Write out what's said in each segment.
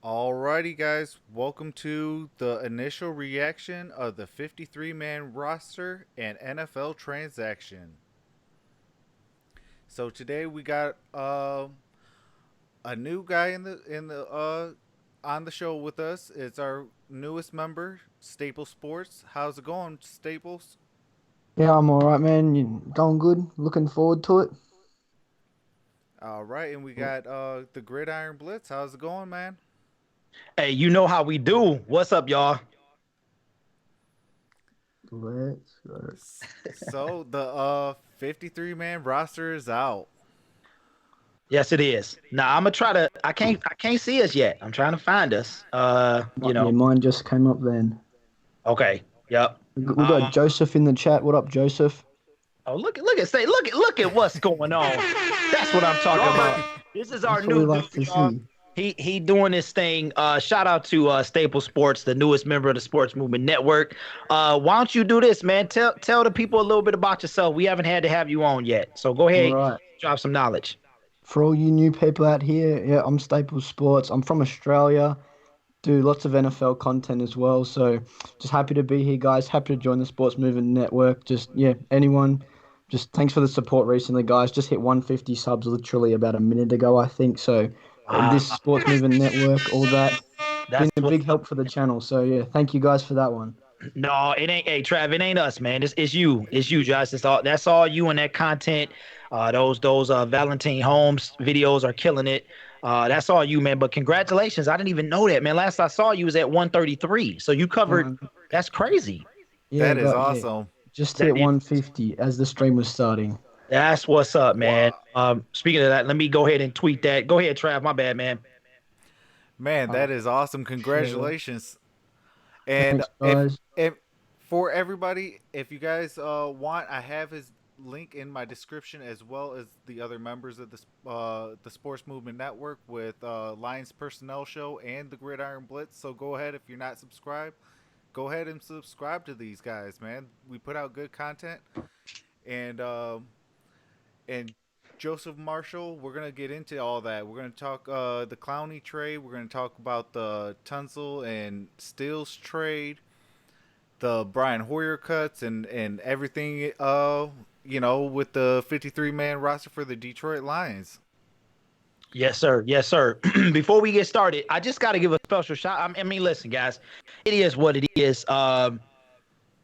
Alrighty, guys, welcome to the initial reaction of the 53-man roster and NFL transaction. So today we got a new guy in the on the show with us. It's our newest member, Staples Sports. How's it going, Staples? Yeah, I'm all right, man. You going good? Looking forward to it. All right, and we got the Gridiron Blitz. How's it going, man? Hey, you know how we do. What's up, y'all? Let's go. So the 53-man roster is out. Yes, it is. Now I'm gonna try to. I can't see us yet. I'm trying to find us. Yeah, mine just came up then. Okay. Yep. We Um. got Joseph in the chat. What up, Joseph? Oh, look at what's going on. That's what I'm talking about. This is our That's what we new dude, like to y'all. see. He doing this thing. Shout out to Staple Sports, the newest member of the Sports Movement Network. Why don't you do this, man? Tell the people a little bit about yourself. We haven't had to have you on yet, so go All ahead, right. drop some knowledge. For all you new people out here, yeah, I'm Staples Sports. I'm from Australia. Do lots of NFL content as well. So just happy to be here, guys. Happy to join the Sports Movement Network. Just, yeah, anyone. Just thanks for the support recently, guys. Just hit 150 subs literally about a minute ago, I think. So Wow, this Sports Movement Network, all that, been that's a what. big help for the channel. So yeah, thank you guys for that one. No, it ain't. Hey, Trav, it ain't us, man. It's you. It's you, Josh. It's all. That's all you and that content. Those Valentine Holmes videos are killing it. That's all you, man. But congratulations. I didn't even know that, man. Last I saw you was at 133. So you covered. Um, That's crazy. yeah, That is got yeah. awesome. Just That hit 150 as the stream was starting. that's what's up, man. Wow. Speaking of that, let me go ahead and tweet that. Go ahead, Trav. My bad, man. Man, Uh, that is awesome. yeah, Congratulations. And thanks, guys. if for everybody, if you guys want, I have his link in my description as well as the other members of the Sports Movement Network with Lions Personnel Show and the Gridiron Blitz. So go ahead if you're not subscribed, go ahead and subscribe to these guys, man. We put out good content, and and Joseph Marshall, we're gonna get into all that. We're gonna talk the Clowney trade. We're gonna talk about the Tunsil and Stills trade, the Brian Hoyer cuts, and everything. With the 53-man roster for the Detroit Lions. Yes, sir. Yes, sir. Before we get started, I just got to give a special shout. I mean, listen, guys, it is what it is.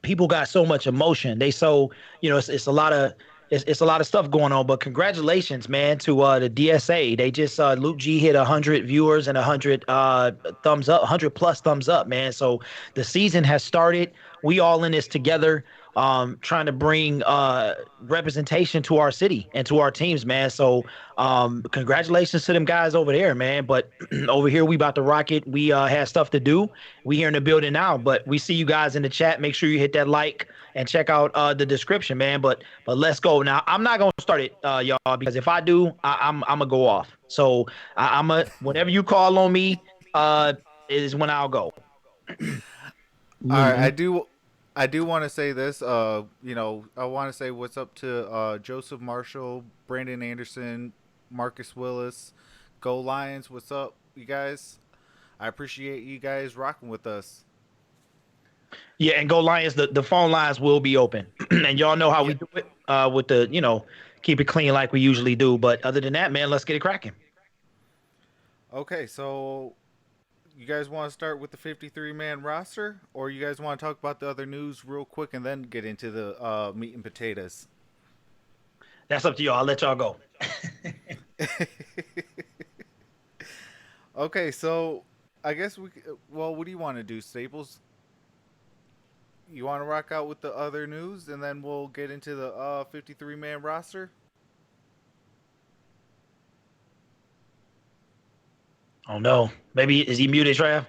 People got so much emotion. It's a lot of it's a lot of stuff going on. But congratulations, man, to the DSA. They just Luke G hit 100 viewers and 100 thumbs up, 100 plus thumbs up, man. So the season has started. We all in this together. Trying to bring representation to our city and to our teams, man. So congratulations to them guys over there, man. But over here, we about to rock it. We have stuff to do. We here in the building now, but we see you guys in the chat. Make sure you hit that like and check out the description, man. But let's go now. I'm not gonna start it, y'all, because if I do, I'm gonna go off. So I'm a whenever you call on me, is when I'll go. All Yeah, right, I man. do. I do want to say this. I want to say what's up to Joseph Marshall, Brandon Anderson, Marcus Willis, Go Lions. What's up, you guys? I appreciate you guys rocking with us. Yeah, and go Lions. The phone lines will be open, and y'all know how we Yep. do it with the keep it clean like we usually do. But other than that, man, let's get it cracking. Okay, so you guys want to start with the 53-man roster, or you guys want to talk about the other news real quick and then get into the meat and potatoes? That's up to y'all. I'll let y'all go. Okay, so I guess well, what do you want to do, Staples? You want to rock out with the other news, and then we'll get into the 53-man roster. Oh no, maybe is he muted, Trav?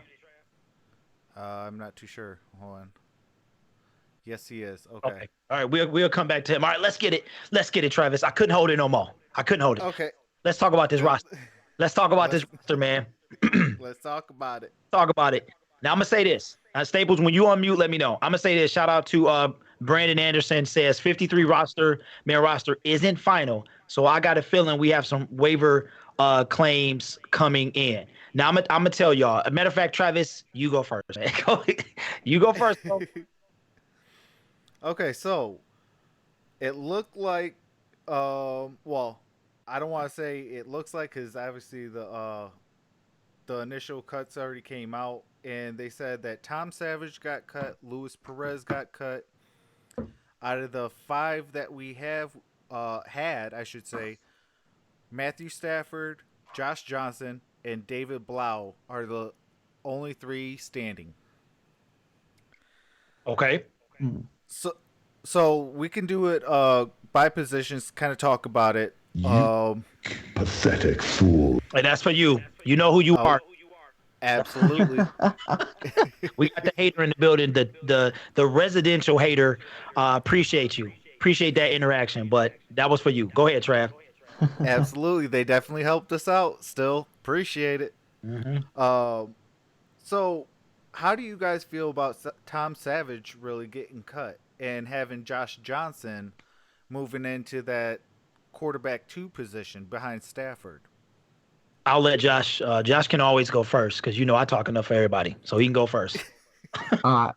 I'm not too sure. Hold on. Yes, he is. Okay. Okay, all right, we'll come back to him. All right, let's get it. Let's get it, Travis. I couldn't hold it no more. I couldn't hold it. Okay. Let's talk about this Then roster. Let's talk about let's this roster, man. let's talk about it. Talk about it. Now I'm gonna say this. Staples, when you unmute, let me know. I'm gonna say this. Shout out to Brandon Anderson says 53 man roster isn't final. So I got a feeling we have some waiver claims coming in. Now I'm gonna tell y'all. A matter of fact, Travis, you go first. Man. You go first, bro. Okay, so it looked like, well, I don't want to say it looks like because obviously the initial cuts already came out, and they said that Tom Savage got cut, Luis Perez got cut. Out of the five that we have had, I should say, Matthew Stafford, Josh Johnson, and David Blau are the only three standing. Okay. Mm. So we can do it by positions, kind of talk about it. You pathetic fool. And that's for you. You know who you Oh, are. absolutely. We got the hater in the building, the residential hater. Appreciate you. Appreciate that interaction. But that was for you. Go ahead, Trav. Absolutely. They definitely helped us out. Still appreciate it. Mm-hmm. So, how do you guys feel about Tom Savage really getting cut and having Josh Johnson moving into that quarterback two position behind Stafford? I'll let Josh. Josh can always go first because you know I talk enough for everybody, so he can go first. All right.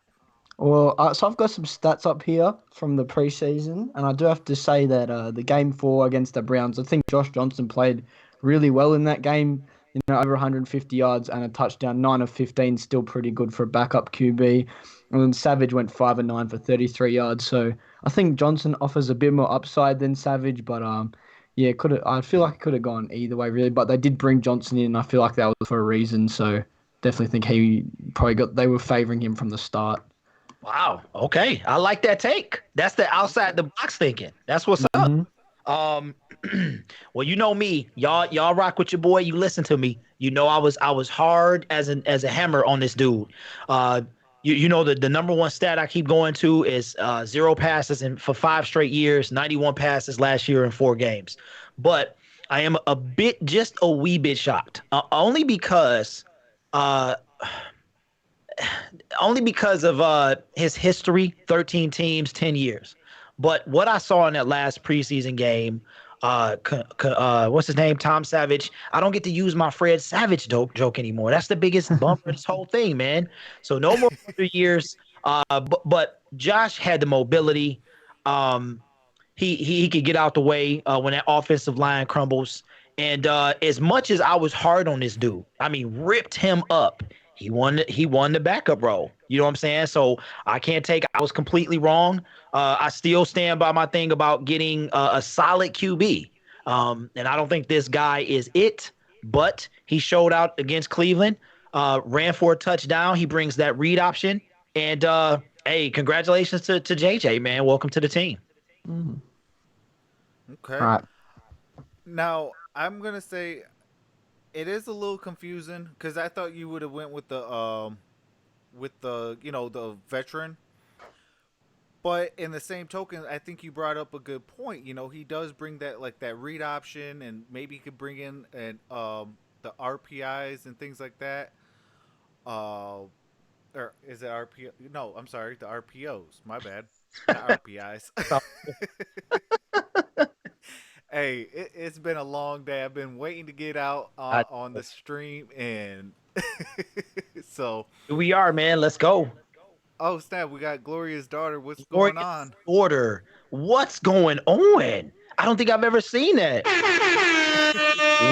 Well, so I've got some stats up here from the preseason, and I do have to say that the game 4 against the Browns, I think Josh Johnson played really well in that game. Over 150 yards and a touchdown, 9 of 15, still pretty good for a backup QB. And then Savage went 5 of 9 for 33 yards. So I think Johnson offers a bit more upside than Savage, but yeah, I feel like it could have gone either way really. But they did bring Johnson in. I feel like that was for a reason. So definitely think they were favoring him from the start. Wow. Okay. I like that take. That's the outside the box thinking. That's what's up. Well, you know me, y'all rock with your boy. You listen to me. You know I was hard as a hammer on this dude. You know the number one stat I keep going to is 0 passes for 5 straight years, 91 passes last year in 4 games. But I am just a wee bit shocked, only because of his history, 13 teams, 10 years. But what I saw in that last preseason game, what's his name? Tom Savage. I don't get to use my Fred Savage joke anymore. That's the biggest bump of this whole thing, man. So no more 100 years. But Josh had the mobility. He could get out the way when that offensive line crumbles. And as much as I was hard on this dude, I mean, ripped him up. He won the backup role. You know what I'm saying? So I can't take. I was completely wrong. I still stand by my thing about getting a solid QB. And I don't think this guy is it. But he showed out against Cleveland. Ran for a touchdown. He brings that read option. And hey, congratulations to JJ, man. Welcome to the team. Okay. All right. Now, I'm going to say it is a little confusing because I thought you would have went with the the veteran. But in the same token, I think you brought up a good point. He does bring that read option, and maybe he could bring in the RPIs and things like that. Or is it RPO? No, I'm sorry, the RPOs. My bad, not RPIs. Hey, it's been a long day. I've been waiting to get out on the stream, and so Here we are, man. Let's go. oh snap, we got Gloria's daughter. What's going on? Order. What's going on? I don't think I've ever seen that.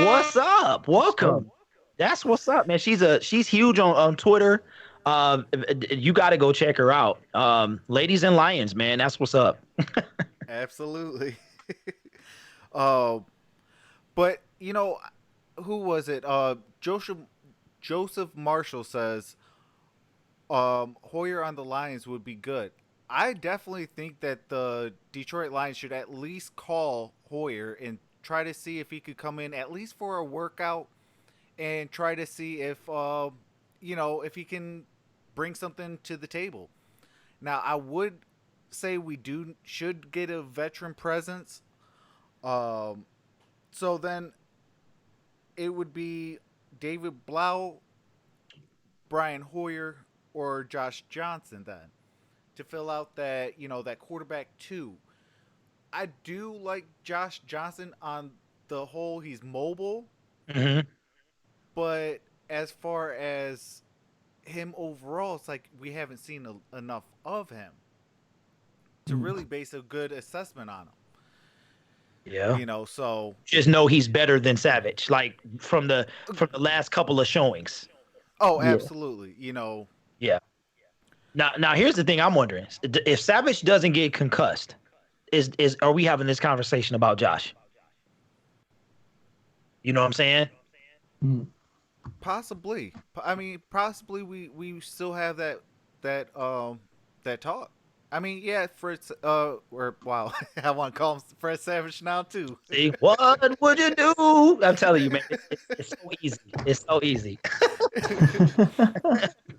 What's up? Welcome. That's what's up, man. She's huge on Twitter. You got to go check her out. Ladies and Lions, man. That's what's up. Absolutely. But who was it? Joseph Marshall says Hoyer on the Lions would be good. I definitely think that the Detroit Lions should at least call Hoyer and try to see if he could come in at least for a workout and try to see if if he can bring something to the table. Now, I would say we should get a veteran presence. So then it would be David Blau, Brian Hoyer, or Josh Johnson then to fill out that quarterback 2. I do like Josh Johnson on the whole. He's mobile, Mm-hmm. but as far as him overall, it's like we haven't seen enough of him to really base a good assessment on him. Yeah. So Just know he's better than Savage, like from the last couple of showings. oh, Yeah. absolutely. Yeah. Now here's the thing I'm wondering. If Savage doesn't get concussed, are we having this conversation about Josh? You know what I'm saying? Possibly. I mean, possibly we still have that talk. I mean, yeah, Fritz. Or wow, I want to call him Fred Savage now too. See, what would you do? I'm telling you, man, it's so easy. It's so easy.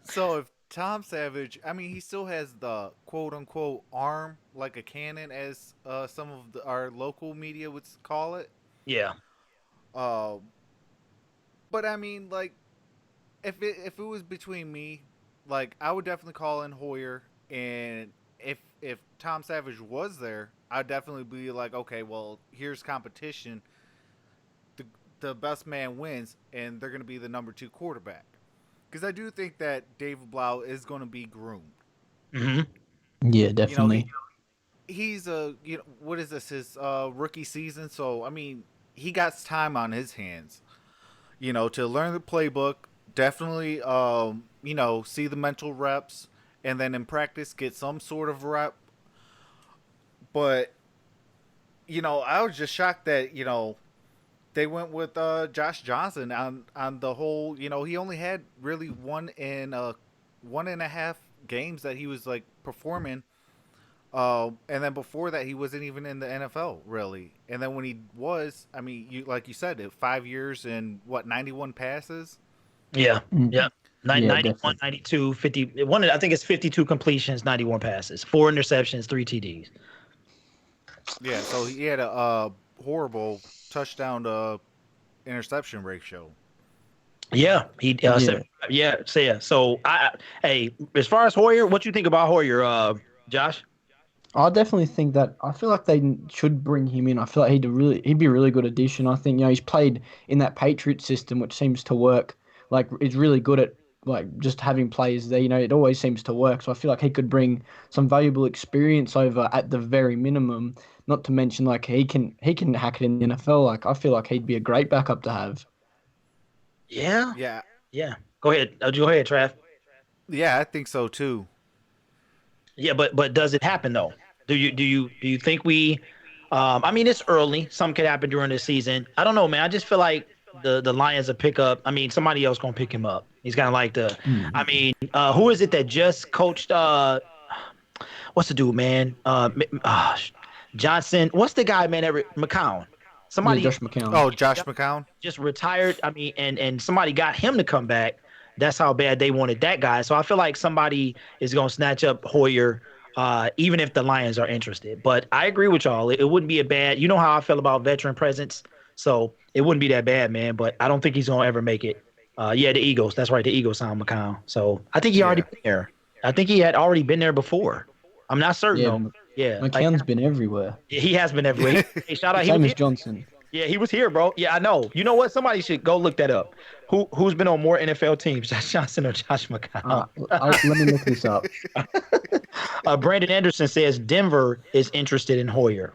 So if Tom Savage, I mean, he still has the quote unquote arm like a cannon, as some of our local media would call it. Yeah. But I mean, like, if it was between me, like, I would definitely call in Hoyer, and if Tom Savage was there, I'd definitely be like, okay, well, here's competition. The best man wins, and they're going to be the number 2 quarterback. Because I do think that David Blau is going to be groomed. Mm-hmm. Yeah, definitely. He's what is this, his rookie season? So, I mean, he got time on his hands, to learn the playbook. Definitely, see the mental reps, and then in practice get some sort of rep. But, I was just shocked that, they went with Josh Johnson on the whole. He only had really 1.5 games that he was like performing. And then before that, he wasn't even in the NFL really. And then when he was, I mean, like you said, 5 years and 91 passes. Yeah. Yeah. 91, definitely. 92, 50. I think it's 52 completions, 91 passes, 4 interceptions, 3 TDs. Yeah, so he had a horrible touchdown to interception ratio. Yeah, he said, So hey, as far as Hoyer, what you think about Hoyer, Josh? I definitely think that I feel like they should bring him in. I feel like he'd be a really good addition. I think he's played in that Patriot system, which seems to work. Like, he's really good at like just having players there. It always seems to work. So I feel like he could bring some valuable experience over at the very minimum. Not to mention, like, he can hack it in the NFL. Like, I feel like he'd be a great backup to have. Yeah. Yeah. Yeah. Go ahead. Go ahead, Trav. Yeah, I think so too. Yeah, but does it happen though? Do you think we? I mean, it's early. Some could happen during the season. I don't know, man. I just feel like the Lions will pick up. I mean, somebody else gonna pick him up. He's kind of like the. I mean, who is it that just coached? What's the dude, man? Johnson. What's the guy, man? McCown. Somebody. Yeah, Josh McCown. Oh, Josh McCown just retired. I mean, and somebody got him to come back. That's how bad they wanted that guy. So I feel like somebody is gonna snatch up Hoyer. Even if the Lions are interested. But I agree with y'all. It wouldn't be a bad, you know how I feel about veteran presence. So it wouldn't be that bad, man. But I don't think he's going to ever make it. The Eagles. That's right. The Eagles signed McCown. So I think he already been there. I think he had already been there before. I'm not certain, though. Yeah. McCown's been everywhere. He has been everywhere. Hey, shout out. Same as Johnson. Yeah, he was here, bro. Yeah, I know. You know what? Somebody should go look that up. Who's been on more NFL teams, Josh Johnson or Josh McCown? Let me look this up. Brandon Anderson says Denver is interested in Hoyer.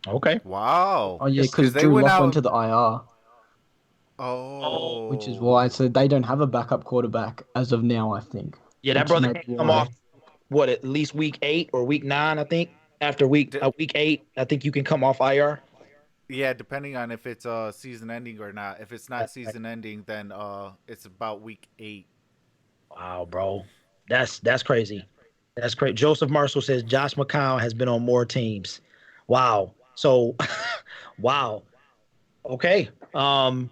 Okay. Wow. Oh, yeah, because Drew Lock went to the IR. Oh. Which is why. So they don't have a backup quarterback as of now, I think. Yeah, that brother can come off, at least week 8 or week 9, I think. After week 8, I think you can come off IR. Yeah, depending on if it's season ending or not. If it's not season ending, then it's about week 8. Wow, bro. That's crazy. That's crazy. Joseph Marshall says Josh McCown has been on more teams. Wow. So, wow. Okay. Well,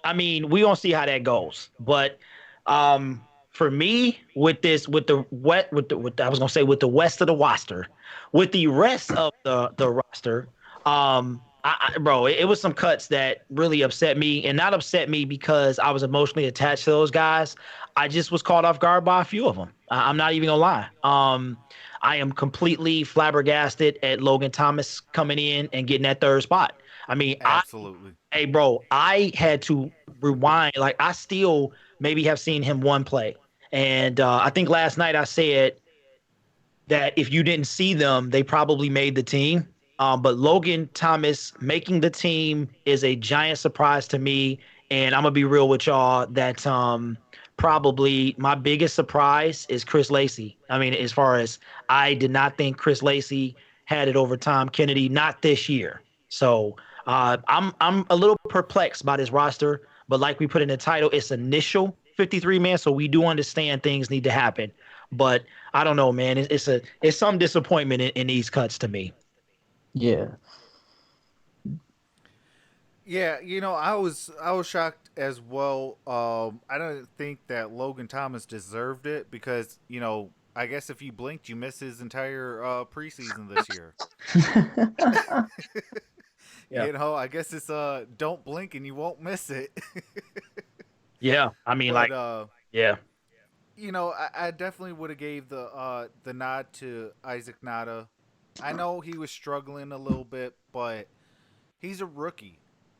I mean, we gonna see how that goes. But for me, with the west of the roster, with the rest of the roster, bro, it was some cuts that really upset me, and not upset me because I was emotionally attached to those guys. I just was caught off guard by a few of them. I'm not even gonna lie. I am completely flabbergasted at Logan Thomas coming in and getting that 3rd spot. I mean, absolutely. Hey, bro, I had to rewind, like I still maybe have seen him one play. And I think last night I said that if you didn't see them, they probably made the team. But Logan Thomas making the team is a giant surprise to me. And I'm gonna be real with y'all that probably my biggest surprise is Chris Lacey. I mean, as far as I did not think Chris Lacey had it over Tom Kennedy, not this year. So I'm a little perplexed by this roster. But like we put in the title, it's initial 53 man, so we do understand things need to happen. But I don't know, man. It's some disappointment in these cuts to me. Yeah. Yeah, I was shocked as well. I don't think that Logan Thomas deserved it because I guess if you blinked, you missed his entire preseason this year. Yeah. I guess it's don't blink and you won't miss it. Yeah, I mean, But yeah, I definitely would have gave the nod to Isaac Nada. I know he was struggling a little bit, but he's a rookie,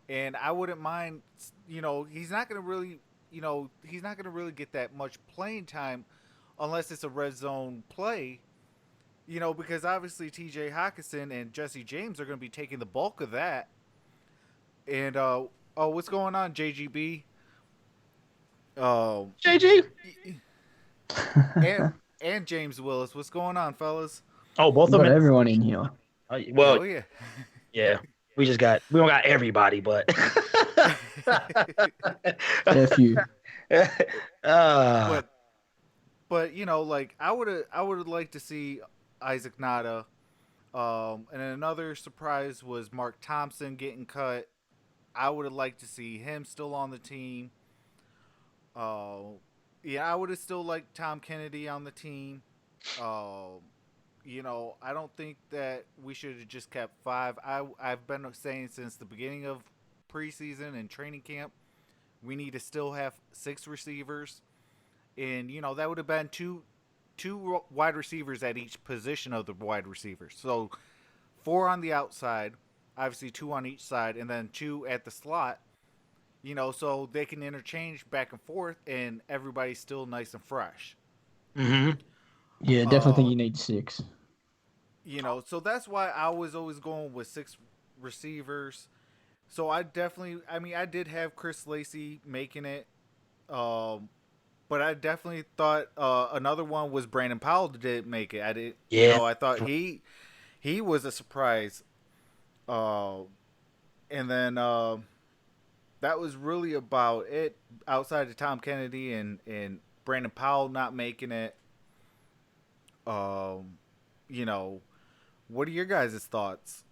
and I wouldn't mind. He's not gonna really, he's not gonna really get that much playing time unless it's a red zone play. Because obviously T.J. Hawkinson and Jesse James are gonna be taking the bulk of that. And what's going on, JGB? JG. And James Willis. What's going on, fellas? Oh, both of Got them. everyone in here. Well, Oh yeah. yeah, we don't got everybody, but A few. But like I would like to see Isaac Nada. And another surprise was Mark Thompson getting cut. I would have liked to see him still on the team. Yeah, I would have still liked Tom Kennedy on the team. I don't think that we should have just kept 5. I've been saying since the beginning of preseason and training camp, we need to still have 6 receivers, and that would have been two wide receivers at each position of the wide receivers. So 4 on the outside, obviously 2 on each side, and then 2 at the slot. So they can interchange back and forth, and everybody's still nice and fresh. Mm-hmm. Yeah, definitely think you need 6. So that's why I was always going with 6 receivers. So I did have Chris Lacey making it, but I definitely thought another one was Brandon Powell did make it. I did, Yeah. I thought he was a surprise, and then that was really about it. Outside of Tom Kennedy and Brandon Powell not making it, what are your guys' thoughts?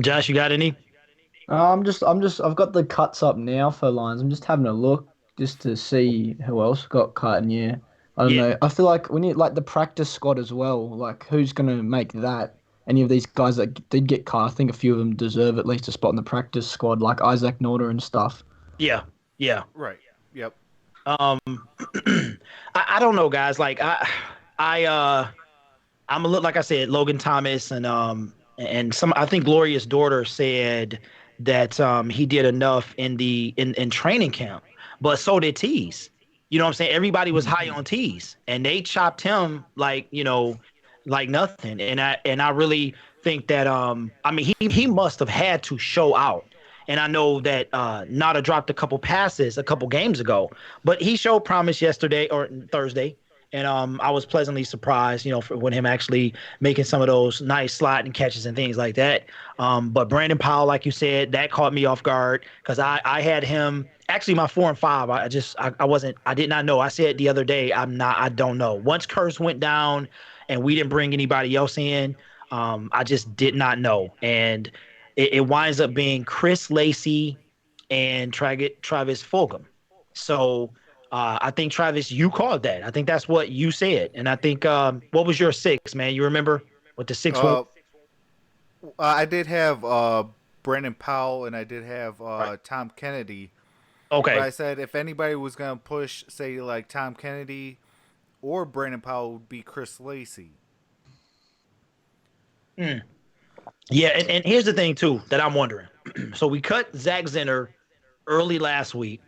Josh, you got any? I've got the cuts up now for lines. I'm just having a look just to see who else got cut. And yeah, I don't know. I feel like we need like the practice squad as well. Like who's gonna make that? Any of these guys that did get cut, I think a few of them deserve at least a spot in the practice squad, like Isaac Norder and stuff. Yeah. Right. Yep. I don't know, guys. Like I'm a little, like I said, Logan Thomas and some. I think Gloria's daughter said that he did enough in training camp, but so did Tease. You know what I'm saying? Everybody was high on Tease, and they chopped him like nothing. And I really think that he must have had to show out. And I know that Nada dropped a couple passes a couple games ago, but he showed promise yesterday or Thursday. And I was pleasantly surprised, for when him actually making some of those nice sliding catches and things like that. But Brandon Powell, like you said, that caught me off guard because I had him actually my 4 and 5. I did not know. I said the other day, I don't know. Once Curse went down and we didn't bring anybody else in, I just did not know. And it winds up being Chris Lacey and Travis Fulgham. So I think, Travis, you called that. I think that's what you said. And I think, what was your 6, man? You remember what the 6 was? I did have Brandon Powell, and I did have Tom Kennedy. Okay. But I said if anybody was going to push, say, like Tom Kennedy or Brandon Powell, would be Chris Lacey. Yeah, and here's the thing, too, that I'm wondering. So we cut Zach Zenner early last week.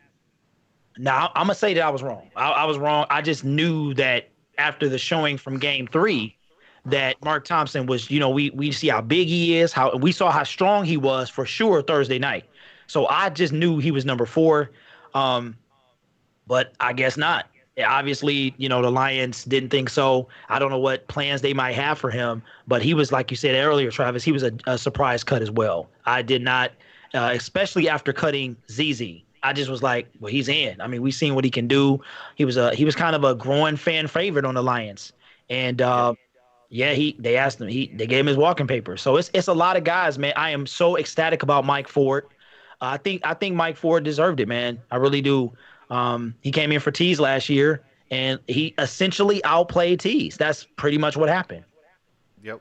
Now I'm gonna say that I was wrong. I was wrong. I just knew that after the showing from Game 3, that Mark Thompson was. We see how big he is. How we saw how strong he was for sure Thursday night. So I just knew he was number 4. But I guess not. Obviously, the Lions didn't think so. I don't know what plans they might have for him, but he was, like you said earlier, Travis, he was a surprise cut as well. I did not, especially after cutting ZZ. I just was like, well, he's in. I mean, we've seen what he can do. He was kind of a growing fan favorite on the Lions, and they asked him. They gave him his walking papers. So it's a lot of guys, man. I am so ecstatic about Mike Ford. I think Mike Ford deserved it, man. I really do. He came in for Tease last year, and he essentially outplayed Tease. That's pretty much what happened. Yep.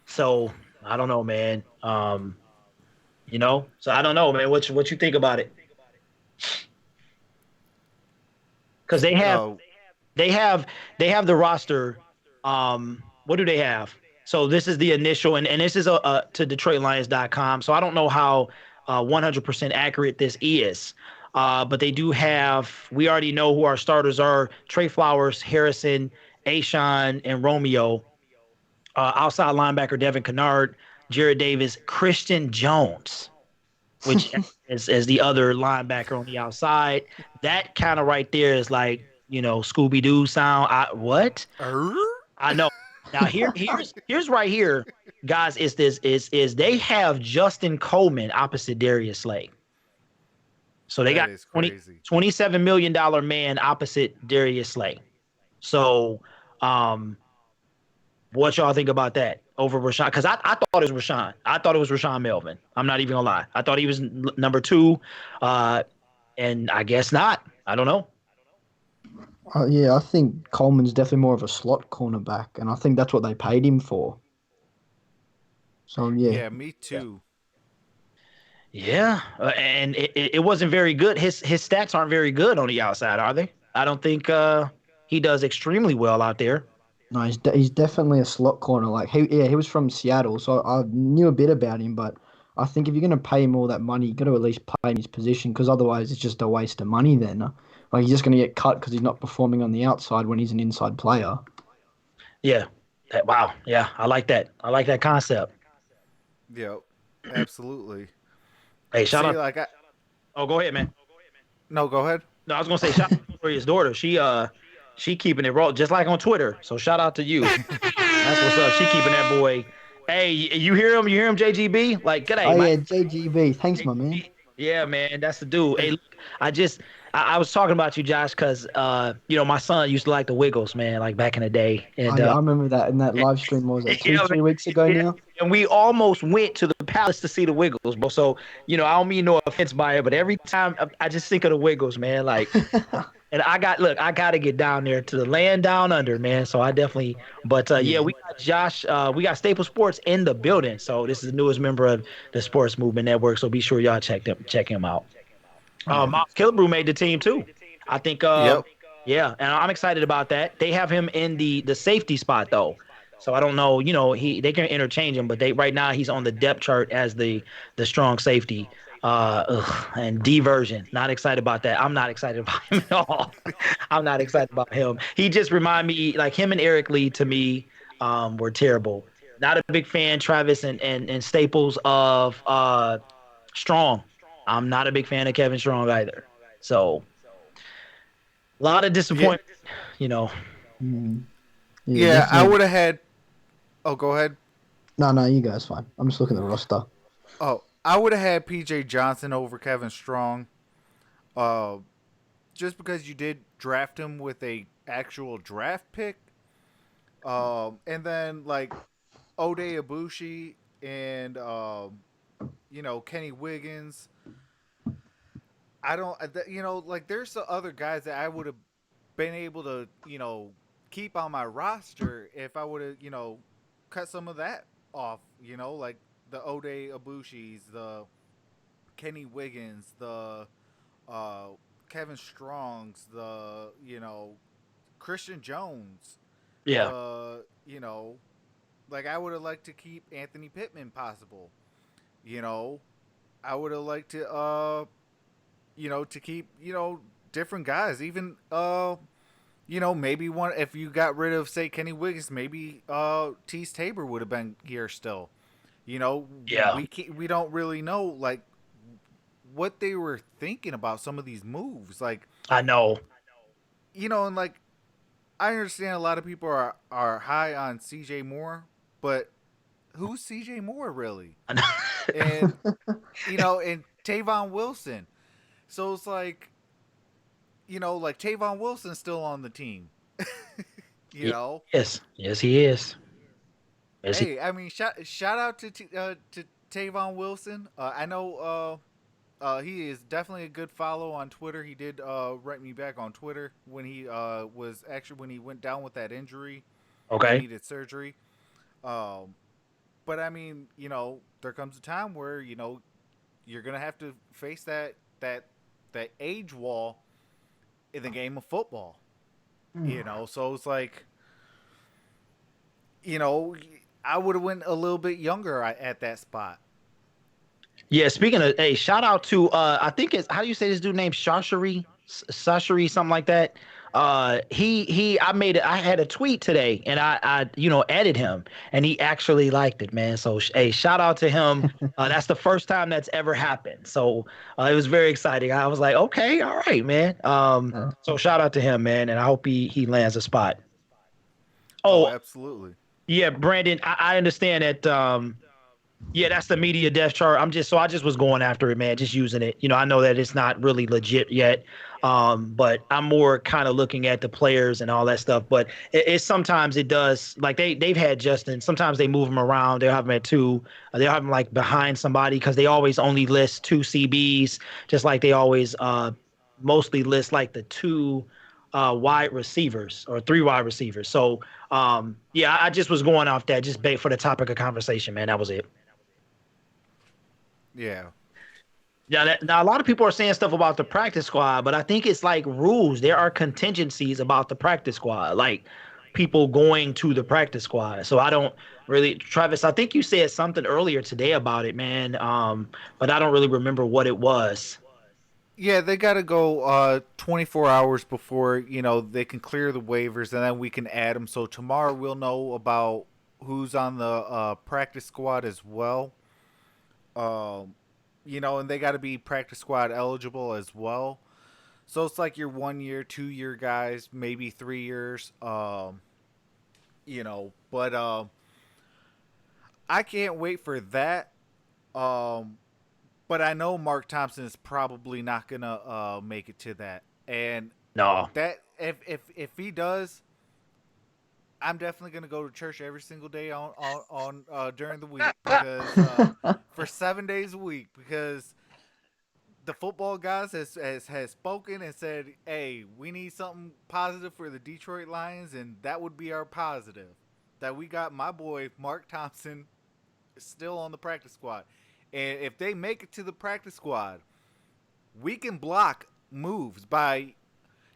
So I don't know, man. So I don't know, man. What you think about it? Because they have the roster. What do they have? So this is the initial, and this is to DetroitLions.com. So I don't know how 100% accurate this is. But they do have, we already know who our starters are: Trey Flowers, Harrison, Ashawn, and Romeo. Outside linebacker Devin Kennard, Jared Davis, Christian Jones, which is the other linebacker on the outside. That kind of right there is like, Scooby-Doo sound. What? I know. Now here's right here, guys, is they have Justin Coleman opposite Darius Slay. So they got $27 million man opposite Darius Slay. So what y'all think about that over Rashawn? Because I thought it was Rashawn. I thought it was Rashawn Melvin. I'm not even gonna lie. I thought he was number 2, and I guess not. I don't know. Yeah, I think Coleman's definitely more of a slot cornerback, and I think that's what they paid him for. So yeah. Yeah, me too. Yeah, and it wasn't very good. His stats aren't very good on the outside, are they? I don't think he does extremely well out there. No, he's definitely a slot corner. Like he was from Seattle, so I knew a bit about him. But I think if you're going to pay him all that money, you got to at least pay him his position, because otherwise it's just a waste of money. Then, like, he's just going to get cut because he's not performing on the outside when he's an inside player. Yeah. Wow. Yeah, I like that. I like that concept. Yep. Absolutely. Hey, shout out. Oh, go ahead, man. No, go ahead. No, I was gonna say shout out to Victoria's daughter. She keeping it raw, just like on Twitter. So shout out to you. That's what's up. She keeping that boy. Hey, you hear him? You hear him, JGB? Like, g'day, oh, Mike. Yeah, JGB. Thanks, my man. Yeah, man, that's the dude. Hey, look, I was talking about you, Josh, because my son used to like the Wiggles, man, like back in the day. And I remember that in that live stream. Was it 3 weeks ago now? And we almost went to the Palace to see the Wiggles, bro. So I don't mean no offense by it, but every time I just think of the Wiggles, man. Like, and I got to get down there to the land down under, man. So I definitely, but we got Josh, we got Staple Sports in the building. So this is the newest member of the Sports Movement Network. So be sure y'all check him out. Miles Killebrew made the team too. I think. Yep. Yeah, and I'm excited about that. They have him in the safety spot though. So I don't know, they can interchange him, but right now he's on the depth chart as the strong safety. And D version. Not excited about that. I'm not excited about him at all. I'm not excited about him. He just remind me, like, him and Eric Lee to me were terrible. Not a big fan, Travis and Staples, of Strong. I'm not a big fan of Kevin Strong either. So a lot of disappointment, Yeah, I would have had. Oh, go ahead. No, you guys fine. I'm just looking at the roster. Oh, I would have had PJ Johnson over Kevin Strong. Just because you did draft him with a actual draft pick. And then like Ode Ibushi and Kenny Wiggins. I don't, like, there's the other guys that I would have been able to, keep on my roster if I would have, cut some of that off, like the Ode Ibushis, the Kenny Wiggins, the Kevin Strongs, the, Christian Jones. Yeah. Like, I would have liked to keep Anthony Pittman possible, I would have liked to to keep, different guys. Even maybe one if you got rid of say Kenny Wiggins, maybe Tease Tabor would have been here still. Yeah, We don't really know like what they were thinking about some of these moves. Like, I know. and like I understand a lot of people are high on CJ Moore, but who's CJ Moore really? And and Tavon Wilson. So it's like, like Tavon Wilson's still on the team. you know. Yes, yes, he is. Yes, he. Hey, I mean, shout out to Tavon Wilson. I know he is definitely a good follow on Twitter. He did write me back on Twitter when he when he went down with that injury and Okay. needed surgery. Um, but I mean, there comes a time where you're gonna have to face that age wall in the game of football. So it's like, you know, I would have went a little bit younger at that spot. Yeah, speaking of, hey, shout out to I think it's how do you say this dude named Shashari, something like that. I had a tweet today and I added him and he actually liked it, man. So hey, shout out to him. That's the first time that's ever happened. So it was very exciting. I was like, okay, all right, man. So shout out to him, man, and I hope he lands a spot. Oh, Oh, absolutely. yeah, Brandon, I understand that. Yeah, that's the media death chart. I just was going after it, man, just using it. I know that it's not really legit yet, but I'm more kind of looking at the players and all that stuff. But it sometimes it does, like they've had Justin. Sometimes they move him around. They'll have him at two. They'll have him like behind somebody because they always only list two CBs, just like they always mostly list like the two wide receivers or three wide receivers. So yeah, I just was going off that just for the topic of conversation, man. That was it. Yeah. Yeah, now a lot of people are saying stuff about the practice squad, but I think it's like rules. There are contingencies about the practice squad, like people going to the practice squad. So I don't really, Travis, I think you said something earlier today about it, man. But I don't really remember what it was. Yeah, they got to go 24 hours before, they can clear the waivers and then we can add them. So tomorrow we'll know about who's on the practice squad as well. And they got to be practice squad eligible as well. So it's like your 1 year, 2 year guys, maybe 3 years. But I can't wait for that. But I know Mark Thompson is probably not gonna make it to that, and No. that if he does, I'm definitely gonna go to church every single day on during the week because for 7 days a week because the football guys has spoken and said, hey, we need something positive for the Detroit Lions, and that would be our positive that we got my boy Mark Thompson still on the practice squad. And if they make it to the practice squad, we can block moves by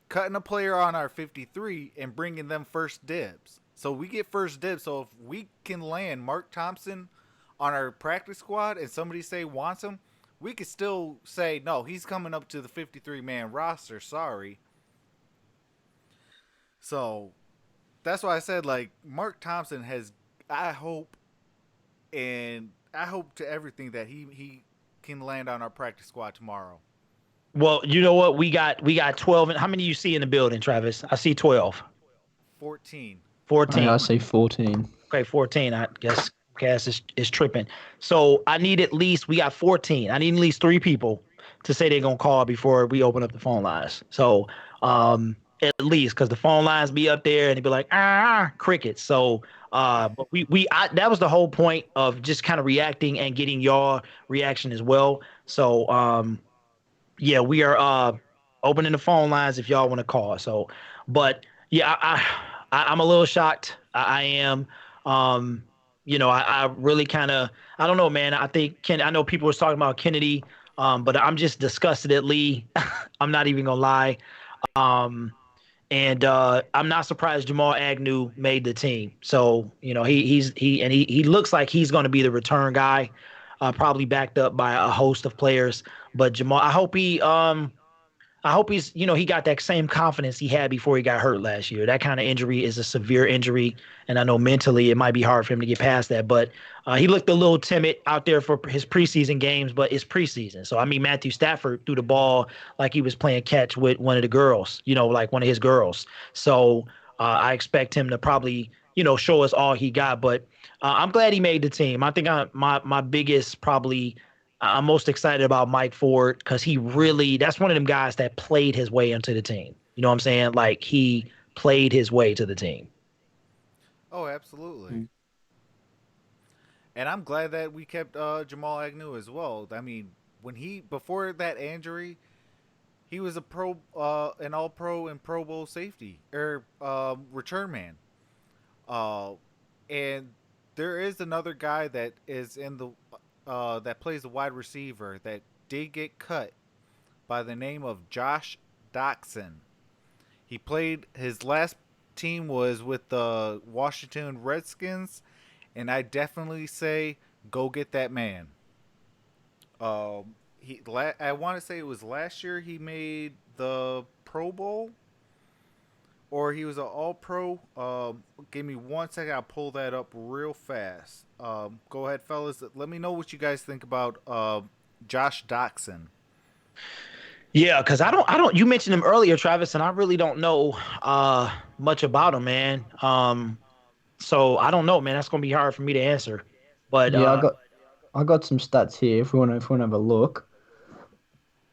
cutting a player on our 53 and bringing them first dibs. So we get first dibs. So if we can land Mark Thompson on our practice squad and somebody say wants him, we could still say, no, he's coming up to the 53-man roster. Sorry. So that's why I said, like, Mark Thompson has, I hope to everything that he can land on our practice squad tomorrow. Well, you know what? We got 12. How many you see in the building, Travis? I see 12. 14. 14. I say 14. Okay, 14. I guess Cass is tripping. So we got 14. I need at least 3 people to say they're gonna call before we open up the phone lines. So at least because the phone lines be up there and they'd be like crickets. So but that was the whole point of just kind of reacting and getting your reaction as well. So yeah, we are opening the phone lines if y'all want to call. So, but yeah, I'm a little shocked. I am. I really kind of, I don't know, man. I know people was talking about Kennedy, but I'm just disgusted at Lee. I'm not even gonna lie. And I'm not surprised Jamal Agnew made the team. So he looks like he's going to be the return guy. probably backed up by a host of players. But Jamal, I hope he's, he got that same confidence he had before he got hurt last year. That kind of injury is a severe injury, and I know mentally it might be hard for him to get past that. But he looked a little timid out there for his preseason games, but it's preseason. So, I mean, Matthew Stafford threw the ball like he was playing catch with one of the girls, like one of his girls. So I expect him to probably, show us all he got. But I'm glad he made the team. I think my biggest probably – I'm most excited about Mike Ford because that's one of them guys that played his way into the team. You know what I'm saying? Like, he played his way to the team. Oh, absolutely. And I'm glad that we kept Jamal Agnew as well. I mean, before that injury, he was an All-Pro and Pro Bowl safety or return man. And there is another guy that is in the that plays the wide receiver that did get cut by the name of Josh Dachshund. His last team was with the Washington Redskins, and I definitely say go get that man. I want to say it was last year he made the Pro Bowl, or he was an All-Pro. Give me 1 second. I'll pull that up real fast. Go ahead, fellas. Let me know what you guys think about Josh Dachshund. Yeah, because you mentioned him earlier, Travis, and I really don't know much about him, man. So I don't know, man. That's gonna be hard for me to answer. But yeah, I got some stats here if we want to have a look.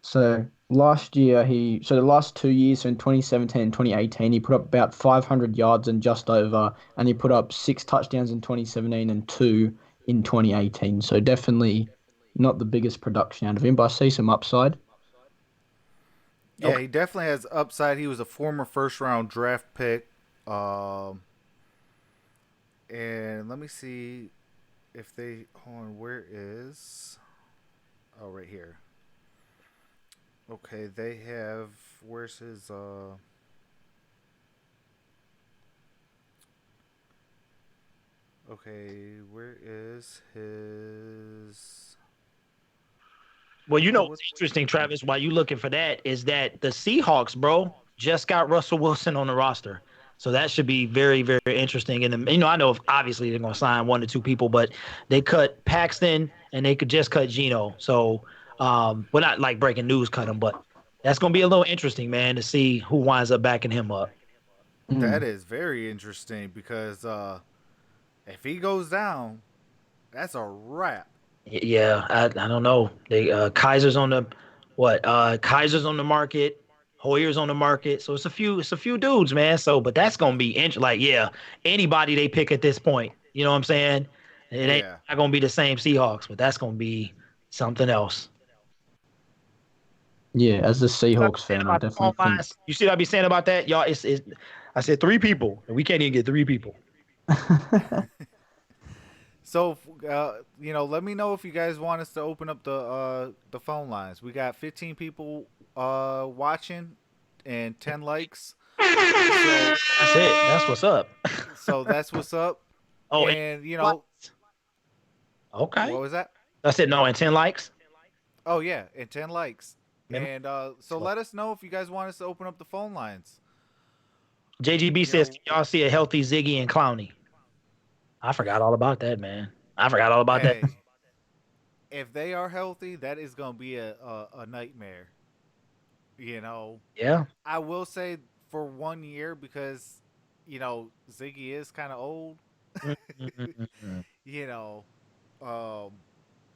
So last year the last 2 years, so in 2017 and 2018, he put up about 500 yards and just over, and he put up 6 touchdowns in 2017 and 2 in 2018. So definitely not the biggest production out of him, but I see some upside. Yeah, Okay. he definitely has upside. He was a former first-round draft pick. And let me see if they... Hold on, where is... Oh, right here. Okay, they have... Where's his... Okay, where is his... Well, what's interesting, Travis, while you looking for that, is that the Seahawks, bro, just got Russell Wilson on the roster. So that should be very, very interesting. And, I know obviously they're going to sign 1 to 2 people, but they cut Paxton and they could just cut Geno. So, well, not like breaking news cut him, but that's going to be a little interesting, man, to see who winds up backing him up. That is very interesting because if he goes down, that's a wrap. Yeah, I don't know. Kaiser's on the Kaiser's on the market, Hoyer's on the market. So it's a few dudes, man. So, but that's gonna be anybody they pick at this point. You know what I'm saying? It ain't not gonna be the same Seahawks, but that's gonna be something else. Yeah, as a Seahawks fan, I definitely think. You see what I be saying about that, y'all? I said 3 people, and we can't even get 3 people. So, let me know if you guys want us to open up the phone lines. We got 15 people watching and 10 likes. So, that's it. That's what's up. So that's what's up. Oh, and okay. What was that? I said no, and 10 likes. Oh yeah, and 10 likes. And so let us know if you guys want us to open up the phone lines. JGB says, can y'all see a healthy Ziggy and Clowney? I forgot all about that, man. That. If they are healthy, that is going to be a nightmare. Yeah. I will say for 1 year because, Ziggy is kind of old.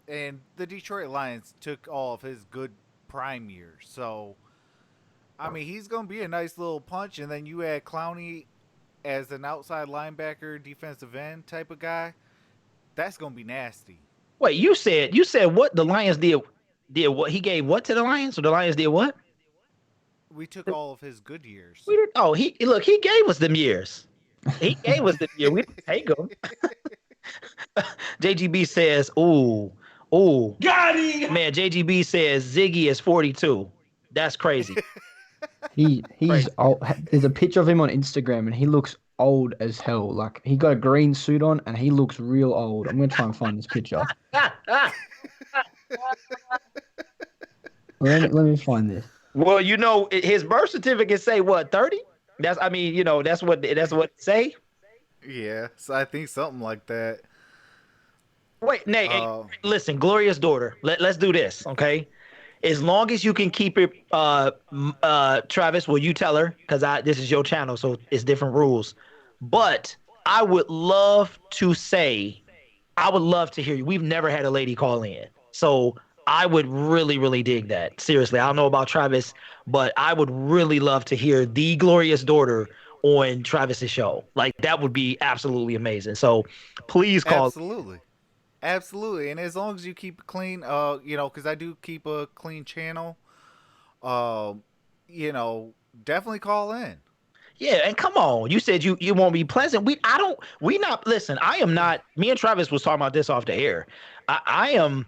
And the Detroit Lions took all of his good prime years. So, I mean, he's going to be a nice little punch. And then you add Clowney as an outside linebacker, defensive end type of guy. That's going to be nasty. Wait, you said what the Lions did what? He gave what to the Lions? Or the Lions did what? We took all of his good years. We did. Oh, he gave us them years. He gave us them years. We didn't take them. JGB says, ooh. Got him! Man, JGB says Ziggy is 42. That's crazy. He's old. There's a picture of him on Instagram, and he looks old as hell. Like he got a green suit on and he looks real old. I'm gonna try and find this picture. Let me find this. Well, his birth certificate say what, 30? That's that's what it say. Yeah, so I think something like that. Wait, Nate, hey, listen, Gloria's daughter. Let's do this, okay? As long as you can keep it, Travis, will you tell her? Because this is your channel, so it's different rules. But I would love to hear you. We've never had a lady call in, so I would really, really dig that. Seriously, I don't know about Travis, but I would really love to hear the Glorious daughter on Travis's show. Like that would be absolutely amazing. So please call. Absolutely, and as long as you keep it clean, because I do keep a clean channel, definitely call in. Yeah, and come on, you said you won't be pleasant. Me and Travis was talking about this off the air. I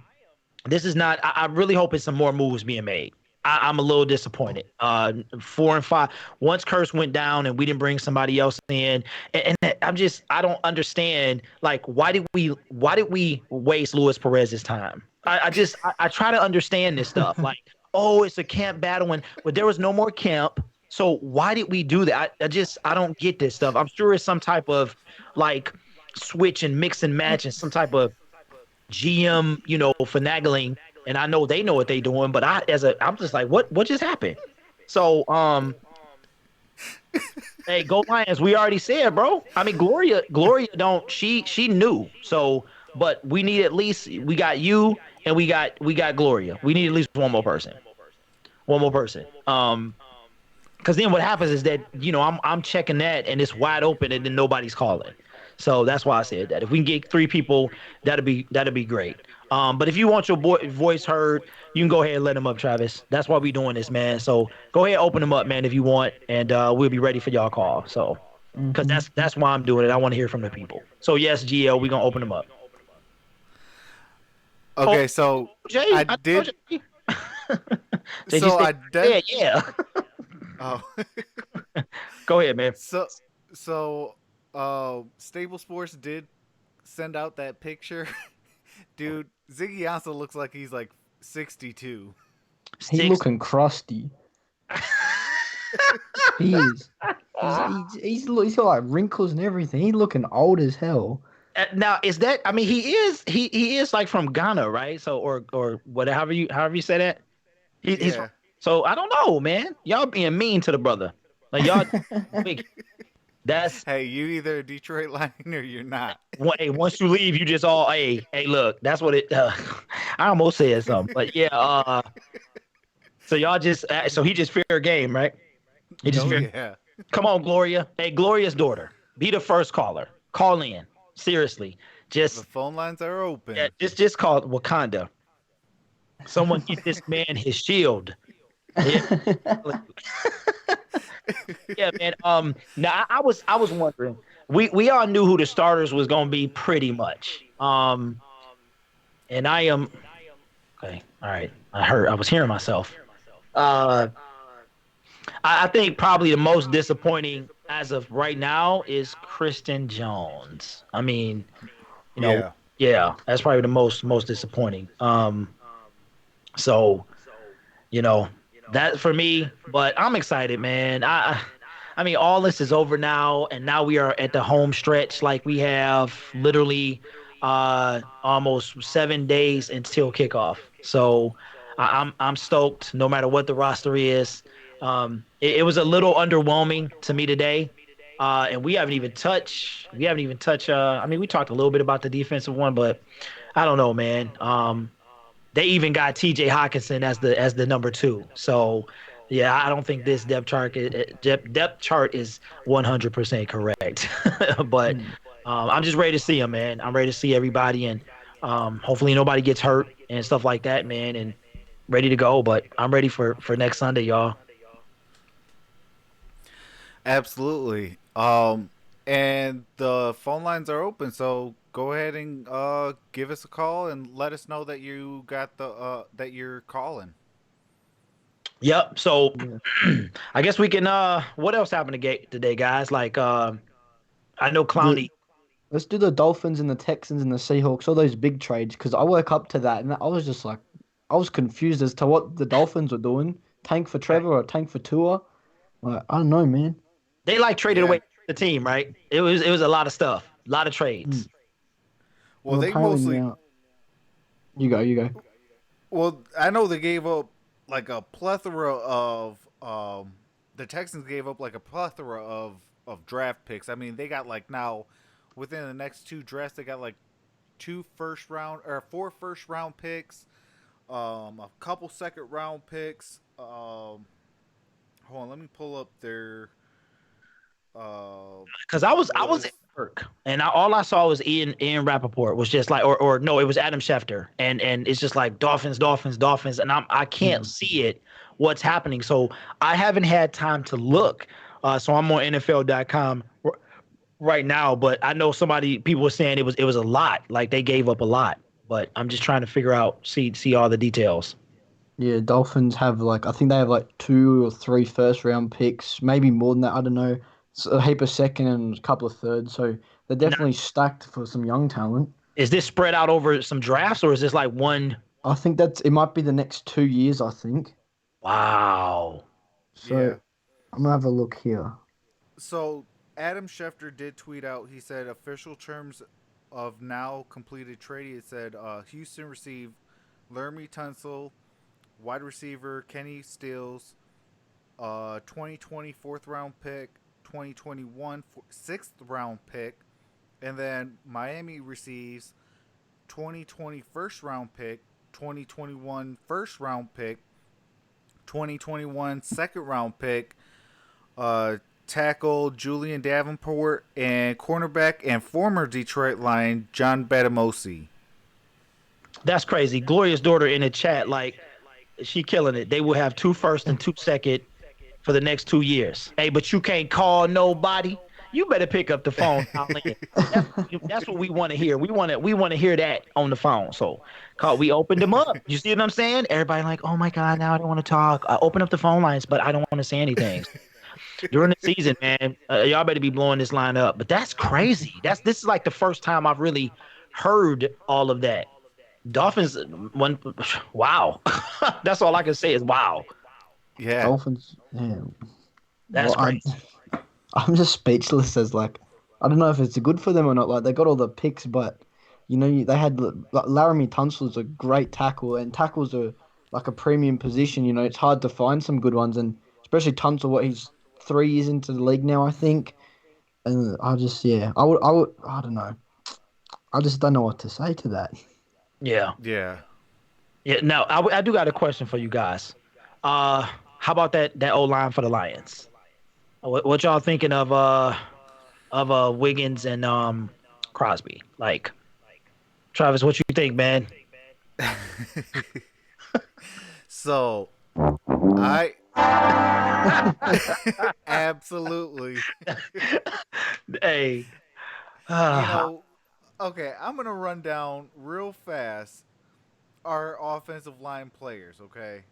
really hope it's some more moves being made. I'm a little disappointed. 4 and 5. Once Curse went down and we didn't bring somebody else in, and I don't understand. Like, why did we waste Luis Perez's time? I try to understand this stuff. Like, oh, it's a camp battle, but there was no more camp. So why did we do that? I don't get this stuff. I'm sure it's some type of like switch and mix and match and some type of GM, finagling. And I know they know what they're doing, but I'm just like, what just happened? So, hey, go Lions. We already said, bro. I mean, Gloria she knew. So, but we need we got you and we got Gloria. We need at least one more person. Because then what happens is that, I'm checking that and it's wide open and then nobody's calling. So that's why I said that. If we can get 3 people, that'd be great. But if you want your voice heard, you can go ahead and let them up, Travis. That's why we doing this, man. So go ahead, open them up, man, if you want, and we'll be ready for y'all call. So, because that's why I'm doing it. I want to hear from the people. So yes, GL, we're gonna open them up. Okay, so Jay, I did. Yeah. Oh. Go ahead, man. So, Stable Sports did send out that picture. Dude, Ziggy Ansah looks like he's like 62. He's looking crusty. He is. He's got like wrinkles and everything. He's looking old as hell. Now, is that? I mean, he is like from Ghana, right? So, or whatever you say that. He's so I don't know, man. Y'all being mean to the brother. Like y'all. Hey, you either a Detroit Lion or you're not. Hey, once you leave, you just all hey, look, that's what it. I almost said something, but yeah. So y'all just so he just fair game, right? He just fair. Yeah. Come on, Gloria. Hey, Gloria's daughter, be the first caller. Call in. Seriously, The phone lines are open. Yeah, just call Wakanda. Someone get this man his shield. Yeah. Yeah, man. Now I was wondering. We all knew who the starters was gonna be pretty much. And I am okay. All right. I was hearing myself. I think probably the most disappointing as of right now is Kristen Jones. I mean, yeah, that's probably the most disappointing. So, that for me, but I'm excited, man. I mean, all this is over now, and now we are at the home stretch. Like we have literally almost 7 days until kickoff. So I'm stoked. No matter what the roster is, it was a little underwhelming to me today, and we haven't even touched. I mean, we talked a little bit about the defensive one, but I don't know, man. They even got T.J. Hawkinson as the number 2. So, yeah, I don't think this depth chart is 100% correct. But I'm just ready to see him, man. I'm ready to see everybody, and hopefully nobody gets hurt and stuff like that, man. And ready to go. But I'm ready for next Sunday, y'all. Absolutely. And the phone lines are open, so go ahead and give us a call and let us know that you got that you're calling. Yep. So I guess we can. What else happened today, guys? Like I know The, Clowney. let's do the Dolphins and the Texans and the Seahawks, all those big trades, because I woke up to that and I was just like, I was confused as to what the Dolphins were doing. Tank for Trevor or tank for Tua? Like, I don't know, man. They like traded Yeah. away the team, right? It was a lot of stuff, a lot of trades. Well, And they apparently mostly. now- You go. Well, I know they gave up like a plethora of. The Texans gave up like a plethora of draft picks. I mean, they got like now, within the next two drafts, they got like 4 first round picks, a couple second round picks. Hold on, let me pull up their. Because I was at work and all I saw was Ian Rappaport was just like, or no, it was Adam Schefter, and it's just like Dolphins, and I can't see it what's happening, so I haven't had time to look. So I'm on NFL.com right now, but I know people were saying it was a lot, like they gave up a lot, but I'm just trying to figure out, see all the details. Yeah, Dolphins have I think they have 2 or 3 first round picks, maybe more than that. I don't know. It's a heap of second and a couple of thirds, so they're definitely stacked for some young talent. Is this spread out over some drafts, or is this like one? I think it might be the next 2 years, I think. Wow. So Yeah. I'm gonna have a look here. So Adam Schefter did tweet out. He said official terms of now completed trade. It said Houston received Laramie Tunsil, wide receiver Kenny Stills, 2020 4th round pick, 2021 6th round pick, and then Miami receives 2020 1st round pick, 2021 1st round pick, 2021 2nd round pick, tackle Julian Davenport, and cornerback and former Detroit Lion John Batamosi. That's crazy. Gloria's daughter in the chat, like, she killing it. They will have 2 first and 2 second for the next 2 years. Hey, but you can't call nobody. You better pick up the phone. That's what we want to hear. We want to hear that on the phone. So, we opened them up. You see what I'm saying? Everybody like, oh my God, now I don't want to talk. I open up the phone lines, but I don't want to say anything. During the season, man, y'all better be blowing this line up. But that's crazy. This is like the first time I've really heard all of that. Dolphins, wow. That's all I can say is wow. Yeah. Dolphins, yeah. That's crazy. I'm just speechless as I don't know if it's good for them or not. Like they got all the picks, but they had Laramie Tunsil is a great tackle, and tackles are like a premium position. It's hard to find some good ones, and especially Tunsil. He's 3 years into the league now, I think, and I don't know. I just don't know what to say to that. Yeah. Now I do got a question for you guys. How about that O-line for the Lions? What y'all thinking of Wiggins and Crosby? Like, Travis, what you think, man? So, I absolutely. Hey, Okay, I'm gonna run down real fast our offensive line players. Okay,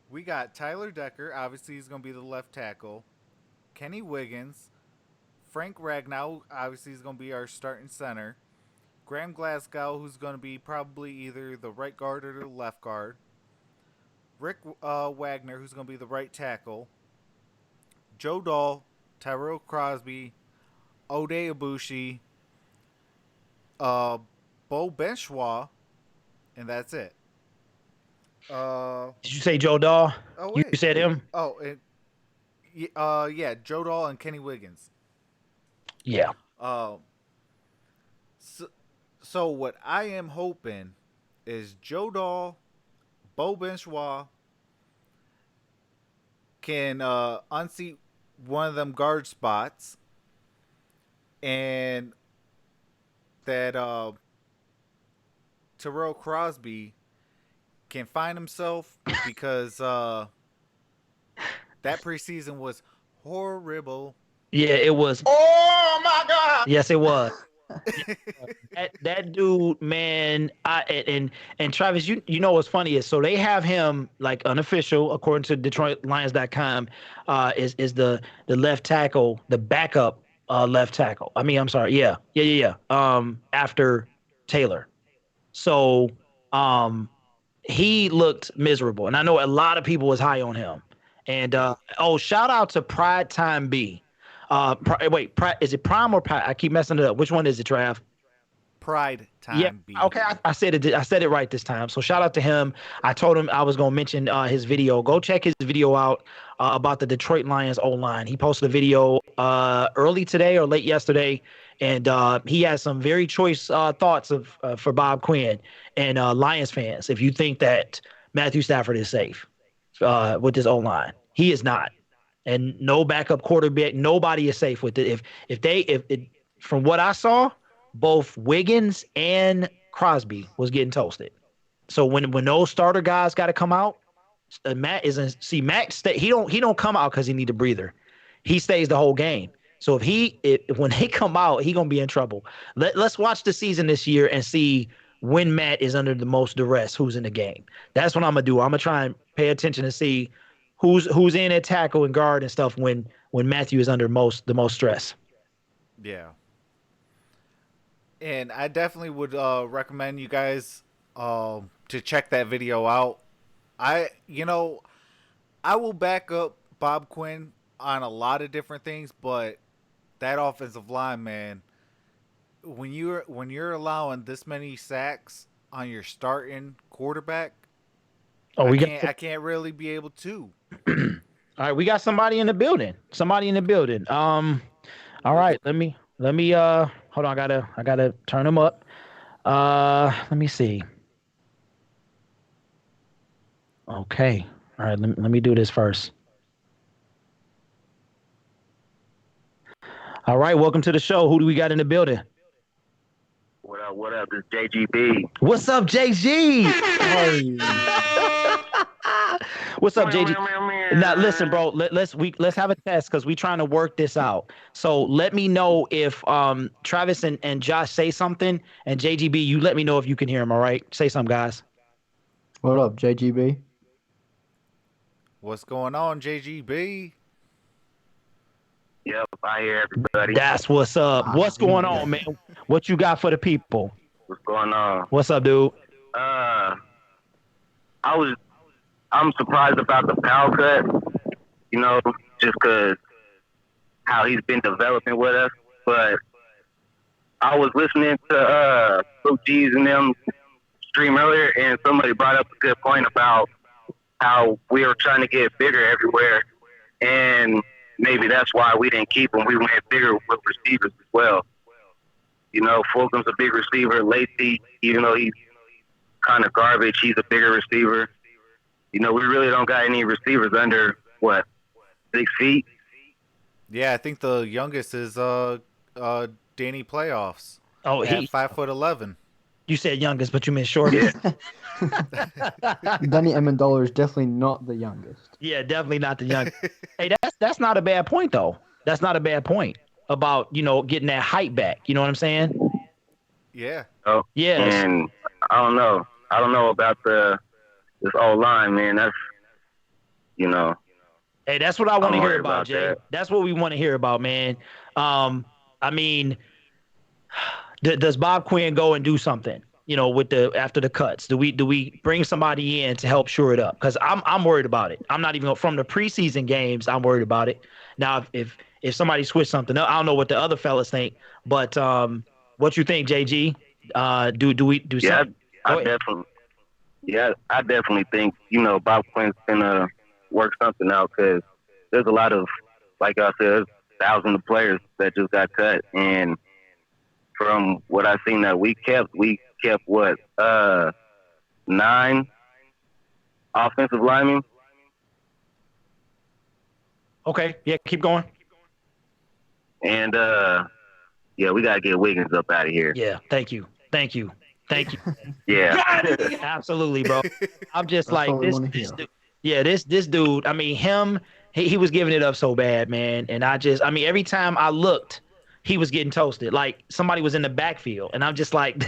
we got Tyler Decker. Obviously, he's gonna be the left tackle. Kenny Wiggins, Frank Ragnow. Obviously, he's gonna be our starting center. Graham Glasgow, who's gonna be probably either the right guard or the left guard. Rick Wagner, who's gonna be the right tackle. Joe Dahl, Tyrell Crosby, Ode Ibushi, Bo Benchwa, and that's it. did you say Joe Dahl? Oh, You wait. said him? Oh, yeah, Joe Dahl and Kenny Wiggins. Yeah. So what I am hoping is Joe Dahl, Bo Benchwa can unseat one of them guard spots, and that Terrell Crosby can find himself, because that preseason was horrible. Yeah, it was. Oh my God! Yes, it was. that dude, man. And Travis, you know what's funny is, so they have him like unofficial, according to DetroitLions.com, is the left tackle, the backup left tackle. I mean, I'm sorry. Yeah. After Taylor. So he looked miserable. And I know a lot of people was high on him. And shout out to Pride Time B. Is it Prime or Pride? I keep messing it up. Which one is it, Trav? Pride Time Yeah. B. Okay, I said it. I said it right this time. So shout out to him. I told him I was gonna mention his video. Go check his video out about the Detroit Lions O-line. He posted a video early today or late yesterday, and he has some very choice thoughts for Bob Quinn and Lions fans. If you think that Matthew Stafford is safe with this O-line, he is not, and no backup quarterback. Nobody is safe with it. If from what I saw, both Wiggins and Crosby was getting toasted. So when those starter guys got to come out, Matt isn't. See, Matt he don't come out because he need a breather. He stays the whole game. So when they come out, he gonna be in trouble. Let's watch the season this year and see when Matt is under the most duress, who's in the game. That's what I'm gonna do. I'm gonna try and pay attention to see who's in at tackle and guard and stuff when Matthew is under the most stress. Yeah. And I definitely would recommend you guys to check that video out. I will back up Bob Quinn on a lot of different things, but that offensive line, man, when you're allowing this many sacks on your starting quarterback, I can't really be able to. All right, we got somebody in the building. All right, let me hold on, I gotta turn him up. Let me see. Okay. All right, let me do this first. All right, welcome to the show. Who do we got in the building? What up? This is JGB. What's up, JG? What's up, JG? Now listen, bro. Let's have a test because we trying to work this out. So let me know if Travis and Josh say something, and JGB, you let me know if you can hear him. All right, say something, guys. What up, JGB? What's going on, JGB? Yep, I hear everybody. That's what's up. What's going on, man? What you got for the people? What's going on? What's up, dude? I'm surprised about the Powell cut, just because how he's been developing with us. But I was listening to Luke G's and them stream earlier, and somebody brought up a good point about how we were trying to get bigger everywhere, and maybe that's why we didn't keep him. We went bigger with receivers as well. Fulgham's a big receiver. Lacey, even though he's kind of garbage, he's a bigger receiver. We really don't got any receivers under, 6 feet? Yeah, I think the youngest is Danny Playoffs. Oh, at 5'11". You said youngest, but you meant shortest. Danny Amendola is definitely not the youngest. Yeah, definitely not the youngest. Hey, that's not a bad point though. That's not a bad point about getting that height back. You know what I'm saying? Yeah. Oh yeah. And I don't know. About this old line, man. That's Hey, that's what I want to hear about, Jay. That. That's what we want to hear about, man. I mean, does Bob Quinn go and do something? After the cuts, do we bring somebody in to help shore it up? Because I'm worried about it. I'm not even from the preseason games. I'm worried about it. Now, if somebody switched something up, I don't know what the other fellas think, but what you think, JG? Do we do something? I definitely think Bob Quinn's gonna work something out because there's a lot of, like I said, thousands of players that just got cut, and from what I've seen that we kept what 9 offensive linemen. Okay, yeah, keep going. And we gotta get Wiggins up out of here. Yeah, thank you. Yeah, absolutely, bro. I'm just That's like this dude. Yeah, this dude. I mean, he was giving it up so bad, man. And every time I looked, he was getting toasted. Like somebody was in the backfield, and I'm just like,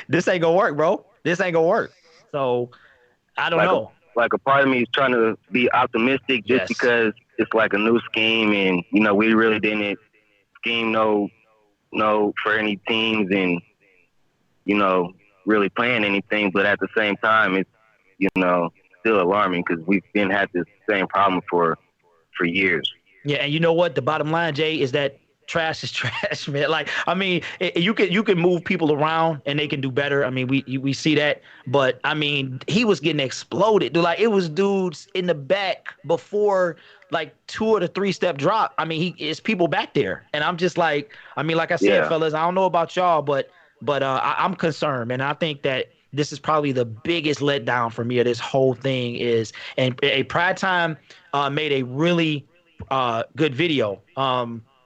this ain't gonna work, bro. This ain't gonna work. So I don't know. A part of me is trying to be optimistic just because it's like a new scheme, and we really didn't scheme no for any teams and really playing anything. But at the same time, it's still alarming because we've been had this same problem for years. Yeah, and you know what? The bottom line, Jay, is that trash is trash, man. Like, I mean, you can move people around and they can do better. I mean, we see that, but I mean, he was getting exploded. Dude, like, it was dudes in the back before like 2 or 3 step drop. I mean, it's people back there, and I'm just like, I mean, like I said, fellas, I don't know about y'all, but I'm concerned, man. I think that this is probably the biggest letdown for me of this whole thing is, and a Pride Time made a really good video.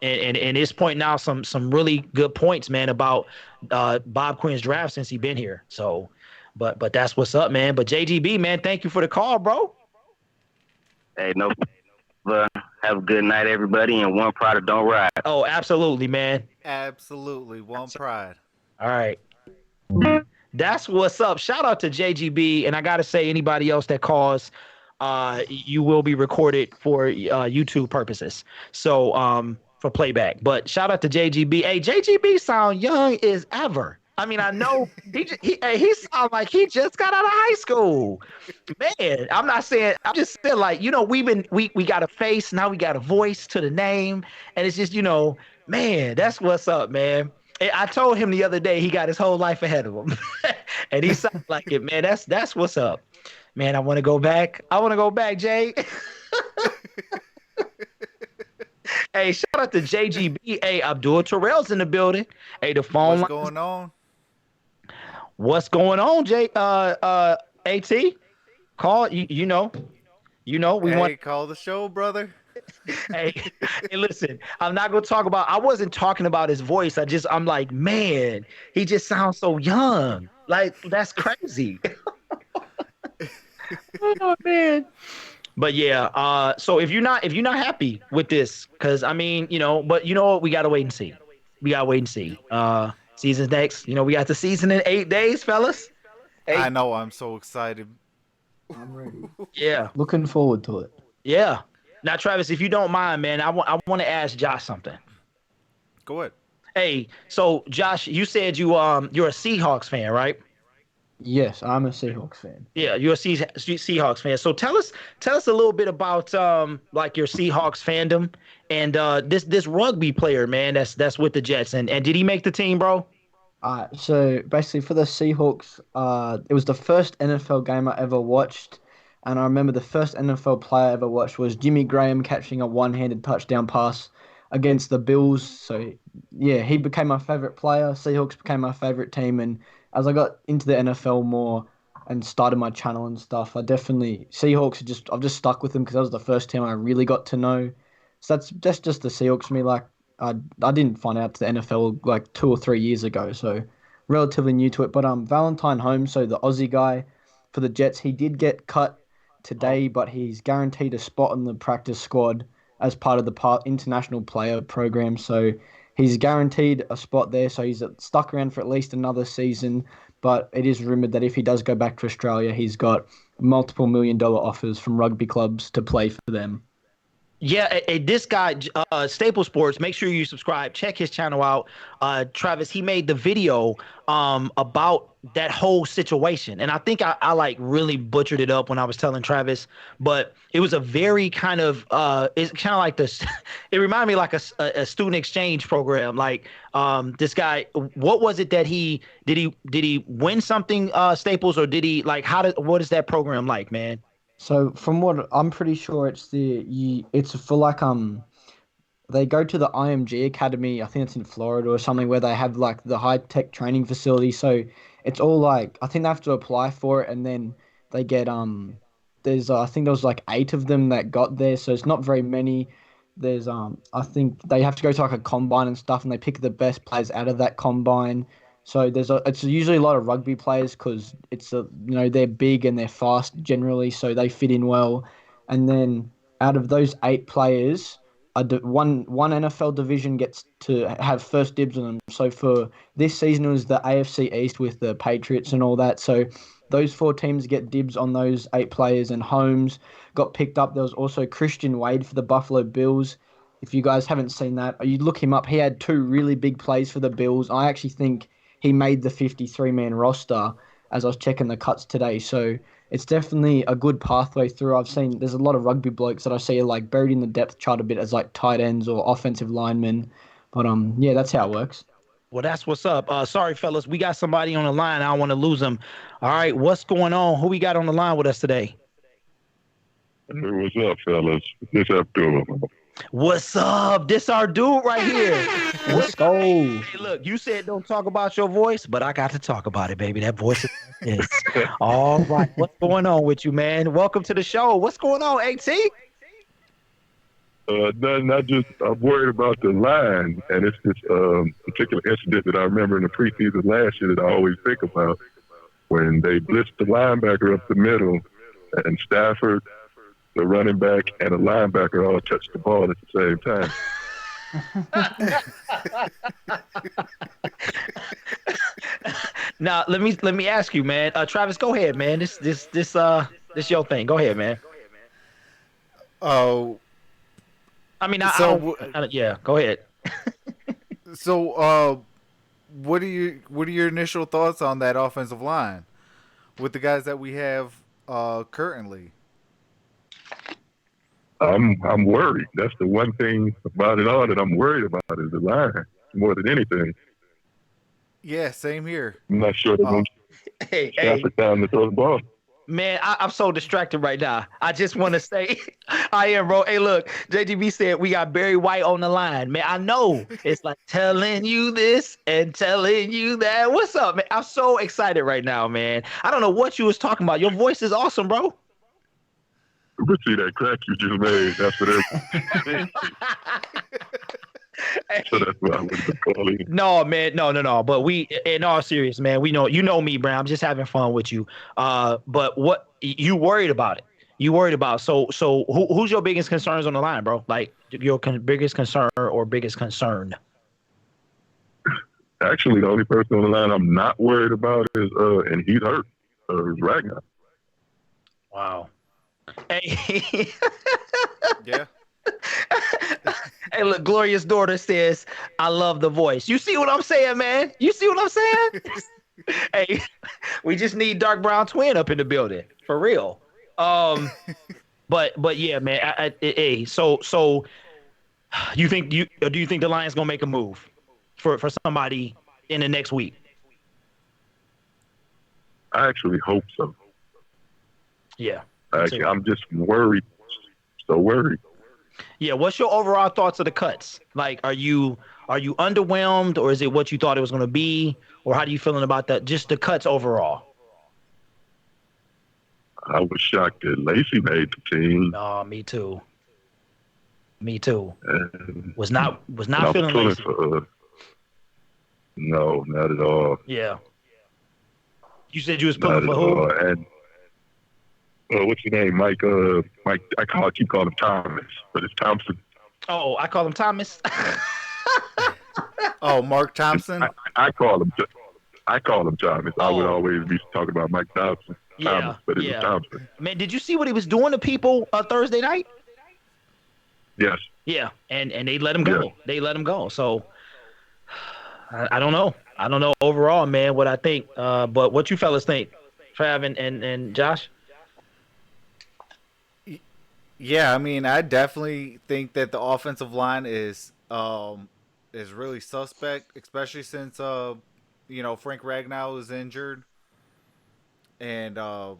And it's pointing out some really good points, man, about Bob Quinn's draft since he been here. So, but that's what's up, man. But JGB, man, thank you for the call, bro. Hey, no. Have a good night, everybody, and one pride don't ride. Oh, absolutely, man. Absolutely, one pride. All right. That's what's up. Shout out to JGB, and I gotta say, anybody else that calls, you will be recorded for YouTube purposes. So, for playback. But shout out to JGB. Hey, JGB sound young as ever. I mean, I know he sound like he just got out of high school. Man, I'm not saying, I'm just saying, like, we got a face, now we got a voice to the name, and it's just, man, that's what's up, man. I told him the other day he got his whole life ahead of him. And he sounds like it, man. That's what's up. Man, I want to go back. Jay. Hey, shout out to JGB. Hey, Abdul Terrell's in the building. Hey, the phone. What's going on? What's going on, Jay? AT? Call, you know, we want call the show, brother. hey, listen, I'm not gonna talk about. I wasn't talking about his voice. I'm like, man, he just sounds so young. Like, that's crazy. Oh man. But yeah, so if you're not happy with this, because I mean, but you know what, we gotta wait and see. Season's next. We got the season in 8 days, fellas. I know. I'm so excited. I'm ready. Yeah. Looking forward to it. Yeah. Now, Travis, if you don't mind, man, I want to ask Josh something. Go ahead. Hey, so Josh, you said you're a Seahawks fan, right? Yes, I'm a Seahawks fan. Yeah, you're a Seahawks fan. So tell us a little bit about like your Seahawks fandom and this rugby player, man, that's with the Jets. And did he make the team, bro? So basically for the Seahawks, it was the first NFL game I ever watched. And I remember the first NFL player I ever watched was Jimmy Graham catching a one-handed touchdown pass against the Bills. So, yeah, he became my favorite player. Seahawks became my favorite team. And as I got into the NFL more and started my channel and stuff, I've just stuck with them because that was the first team I really got to know. So that's just the Seahawks for me. Like, I didn't find out to the NFL like 2 or 3 years ago, so relatively new to it. But Valentine Holmes, so the Aussie guy for the Jets, he did get cut today, but he's guaranteed a spot on the practice squad as part of the international player program. So he's guaranteed a spot there. So he's stuck around for at least another season. But it is rumored that if he does go back to Australia, he's got multiple $1 million offers from rugby clubs to play for them. Yeah, this guy, Staple Sports, make sure you subscribe. Check his channel out. Travis, he made the video about that whole situation. And I think I like really butchered it up when I was telling Travis. But it was a very kind of, it's kind of like this. It reminded me like a student exchange program. Like this guy, what was it that did he win something, Staples, or did he like, what is that program like, man? So from what I'm pretty sure it's for like they go to the IMG Academy, I think it's in Florida or something, where they have like the high tech training facility. So it's all like, I think they have to apply for it and then they get there's I think there was like 8 of them that got there, so it's not very many. There's I think they have to go to like a combine and stuff, and they pick the best players out of that combine. So it's usually a lot of rugby players because they're big and they're fast generally, so they fit in well. And then out of those 8 players, one NFL division gets to have first dibs on them. So for this season, it was the AFC East with the Patriots and all that. So those 4 teams get dibs on those 8 players, and Holmes got picked up. There was also Christian Wade for the Buffalo Bills. If you guys haven't seen that, you look him up. He had 2 really big plays for the Bills. I actually think he made the 53-man roster as I was checking the cuts today. So it's definitely a good pathway through. There's a lot of rugby blokes that I see like buried in the depth chart a bit as like tight ends or offensive linemen. But yeah, that's how it works. Well, that's what's up. Sorry, fellas, we got somebody on the line. I don't want to lose them. All right, what's going on? Who we got on the line with us today? Hey, what's up, fellas? This Abdullah. What's up? This our dude right here. Let's go. Hey, look, you said don't talk about your voice, but I got to talk about it, baby. That voice is all right. What's going on with you, man? Welcome to the show. What's going on, AT? Nothing. I'm worried about the line, and it's this particular incident that I remember in the preseason last year that I always think about when they blitzed the linebacker up the middle, and Stafford, the running back, and the linebacker all touched the ball at the same time. Now let me ask you, man. Travis, go ahead, man. This your thing. Go ahead, man. Oh, I mean, yeah. Go ahead. so what are your initial thoughts on that offensive line with the guys that we have currently? I'm worried. That's the one thing about it all that I'm worried about is the line more than anything. Yeah, same here. I'm not sure they're going to Hey, Stafford down to throw the ball. man, I'm so distracted right now. I just want to say, I am, bro. Hey, look, JGB said we got Barry White on the line, man. I know it's like telling you this and telling you that. What's up, man? I'm so excited right now, man. I don't know what you was talking about. Your voice is awesome, bro. But see that crack you just made. That's what it So that's what I was calling. No, man, no. But we, in all serious, man, we know you know me, Brown. I'm just having fun with you. But what you worried about it? You worried about so who's your biggest concerns on the line, bro? Like your biggest concern or biggest concern? Actually, the only person on the line I'm not worried about is and he's hurt. Is Ragnar. Wow. Hey. Yeah. Hey, look, Gloria's daughter says, I love the voice. You see what I'm saying, man? You see what I'm saying? Hey, we just need Dark Brown Twin up in the building. For real. But yeah, man. Hey, so do you think the Lions gonna make a move for somebody in the next week? I actually hope so. Yeah. Actually, I'm just worried. So worried. Yeah, what's your overall thoughts of the cuts? Like, are you underwhelmed, or is it what you thought it was going to be, or how do you feeling about that? Just the cuts overall. I was shocked that Lacey made the team. Oh, me too. Me too. And Was not I'm feeling pulling lazy. for no, not at all. Yeah. You said you was Not pulling at for who? all. And what's your name? Mike. Mike. I keep calling him Thomas, but it's Thompson. Oh, I call him Thomas. Oh, Mark Thompson. I call him. I call him Thomas. I would Oh. always be talking about Mike Thompson. Yeah, Thomas, but it yeah. was Thompson. Man, did you see what he was doing to people Thursday night? Yes. Yeah, and they let him go. Yeah. They let him go. So I don't know. I don't know overall, man, what I think. But what you fellas think, Trav and Josh? Yeah, I mean, I definitely think that the offensive line is really suspect, especially since Frank Ragnow is injured, and I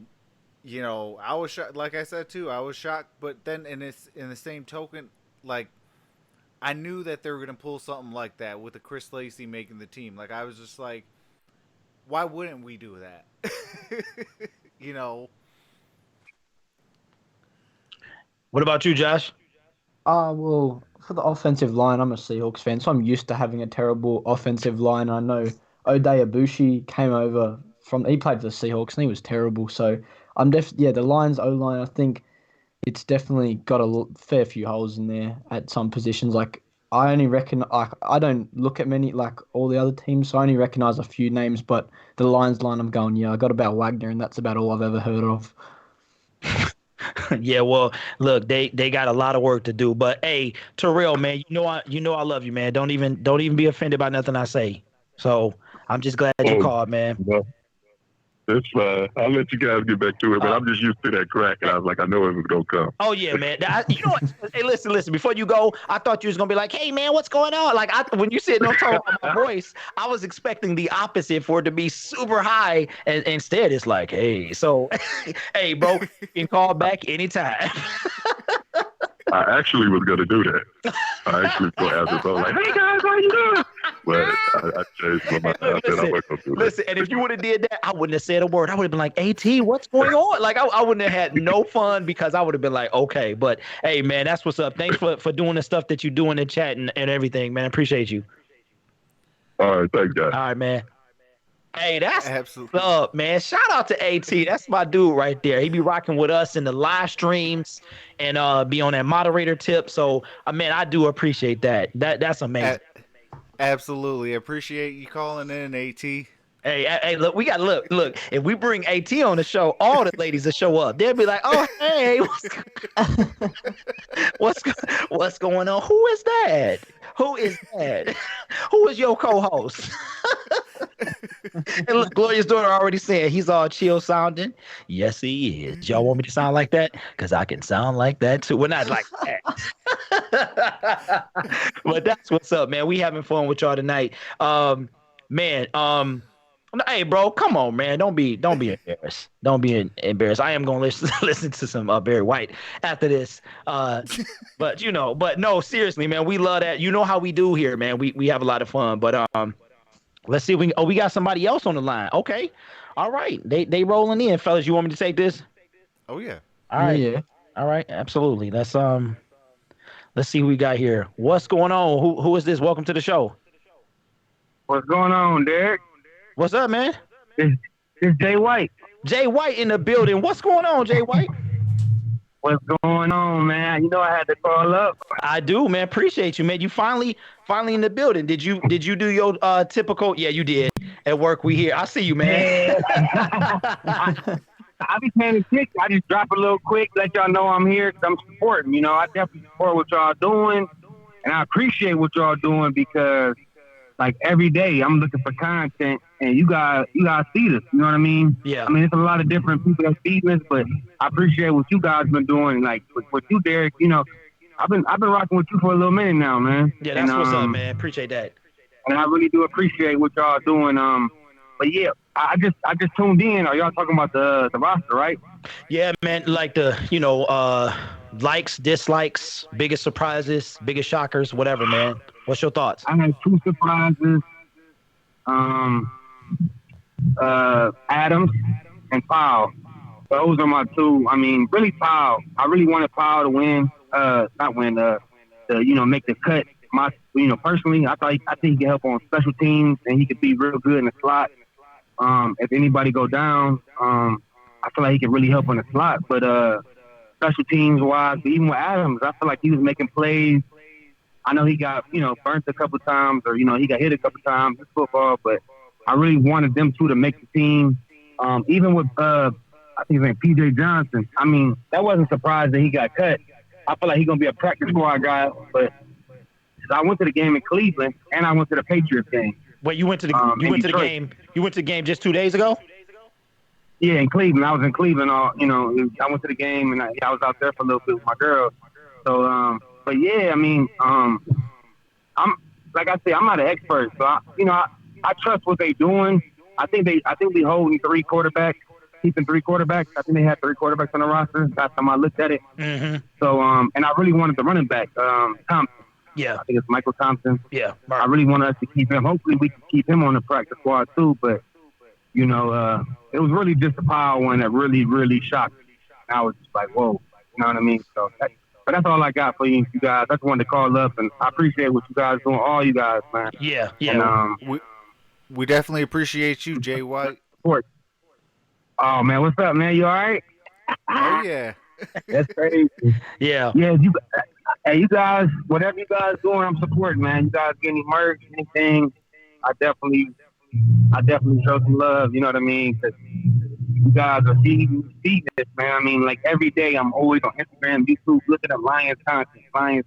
was shocked. Like I said too, I was shocked. But then in the same token, like I knew that they were gonna pull something like that with the Chris Lacey making the team. Like I was just like, why wouldn't we do that? you know. What about you, Josh? Well, for the offensive line, I'm a Seahawks fan, so I'm used to having a terrible offensive line. I know O'Day Abushi came over he played for the Seahawks and he was terrible. So I'm the Lions O-line, I think it's definitely got a fair few holes in there at some positions. Like I only reckon I don't look at many like all the other teams, so I only recognize a few names. But the Lions line, I'm going, yeah, I got about Wagner, and that's about all I've ever heard of. Yeah, well, look, they got a lot of work to do. But hey, Terrell, man, I love you, man. Don't even be offended by nothing I say. So I'm just glad you Oh, called, man. no, it's fine. I'll let you guys get back to it, but I'm just used to that crack, and I was like, I know it was gonna come. Oh yeah, man. You know what? Hey, listen. Before you go, I thought you was gonna be like, "Hey, man, what's going on?" Like, when you said no tone on my voice, I was expecting the opposite for it to be super high, and instead it's like, "Hey, so, hey, bro, you can call back anytime." I actually was gonna do that. I actually was gonna ask them, like, "Hey guys, how you doing?" But I changed my mind. I said I wasn't gonna do that. Listen, and if you would have did that, I wouldn't have said a word. I would have been like, "At, what's going on?" Like, I wouldn't have had no fun because I would have been like, "Okay." But hey, man, that's what's up. Thanks for doing the stuff that you do in the chat and everything, man. Appreciate you. All right, thanks, guys. All right, man. Hey, that's Absolutely. up, man. Shout out to AT. That's my dude right there. He be rocking with us in the live streams and be on that moderator tip. So, man, I do appreciate that. That's amazing. Absolutely. Appreciate you calling in, AT. Hey, look, we got look. If we bring AT on the show, all the ladies will show up. They'll be like, "Oh, hey, what's going on? Who is that? Who is that? Who is your co-host?" And look, Gloria's daughter already said he's all chill sounding. Yes, he is. Y'all want me to sound like that? Because I can sound like that too. We're not like that. But that's what's up, man. We having fun with y'all tonight. Man, hey, bro, come on, man. Don't be embarrassed. Don't be embarrassed. I am gonna listen to some Barry White after this. But no, seriously, man. We love that. You know how we do here, man. We have a lot of fun. But let's see if we got somebody else on the line. Okay, all right. They rolling in, fellas. You want me to take this? Oh yeah. All right. Yeah. All right. Absolutely. Let's see who we got here. What's going on? Who is this? Welcome to the show. What's going on, Derek? What's up, man? It's Jay White. Jay White in the building. What's going on, Jay White? What's going on, man? You know I had to call up. I do, man. Appreciate you, man. You finally in the building. Did you do your typical? Yeah, you did. At work, we here. I see you, man. I be paying attention. I just drop a little quick, let y'all know I'm here because I'm supporting. You know, I definitely support what y'all doing, and I appreciate what y'all doing because, like, every day I'm looking for content, and you guys see this. You know what I mean? Yeah. I mean, it's a lot of different people that see this, but I appreciate what you guys been doing. Like with you, Derek. You know, I've been rocking with you for a little minute now, man. Yeah, that's what's up, man. Appreciate that. And I really do appreciate what y'all doing. But yeah, I just tuned in. Are y'all talking about the roster, right? Yeah, man. Like the likes, dislikes, biggest surprises, biggest shockers, whatever, man. What's your thoughts? I had two surprises. Adams and Powell. Those are my two. I mean, really Powell. I really wanted Powell to win. Not win. Make the cut. Personally, I think he could help on special teams, and he could be real good in the slot. If anybody go down, I feel like he could really help on the slot. But special teams wise, even with Adams, I feel like he was making plays. I know he got burnt a couple times, or he got hit a couple times in football. But I really wanted them two to make the team. Even with I think his name P.J. Johnson. I mean, that wasn't surprised that he got cut. I feel like he's gonna be a practice squad guy. But I went to the game in Cleveland, and I went to the Patriots game. Wait, you went to the game? You went to the game just 2 days ago? Yeah, in Cleveland. I was in Cleveland. I went to the game, and I was out there for a little bit with my girl. So, but yeah, I mean, I'm like I said, I'm not an expert, so I trust what they're doing. I think we holding three quarterbacks, keeping three quarterbacks. I think they had three quarterbacks on the roster last time I looked at it. Mm-hmm. So, and I really wanted the running back, Thompson. Yeah. I think it's Michael Thompson. Yeah. I really want us to keep him. Hopefully we can keep him on the practice squad too. But, it was really just the Powell one that really, really shocked me. I was just like, whoa. You know what I mean? So, but that's all I got for you guys. I just wanted to call up, and I appreciate what you guys doing, all you guys, man. Yeah. Yeah. And, we definitely appreciate you, Jay White. Support. Oh, man. What's up, man? You all right? Oh, yeah. That's crazy. Yeah. Yeah, you guys, whatever you guys doing, I'm supporting, man. You guys get any merch, anything, I definitely show some love. You know what I mean? 'Cause you guys are feeding this, man. I mean, like every day, I'm always on Instagram, YouTube, looking at Lions content, Lions.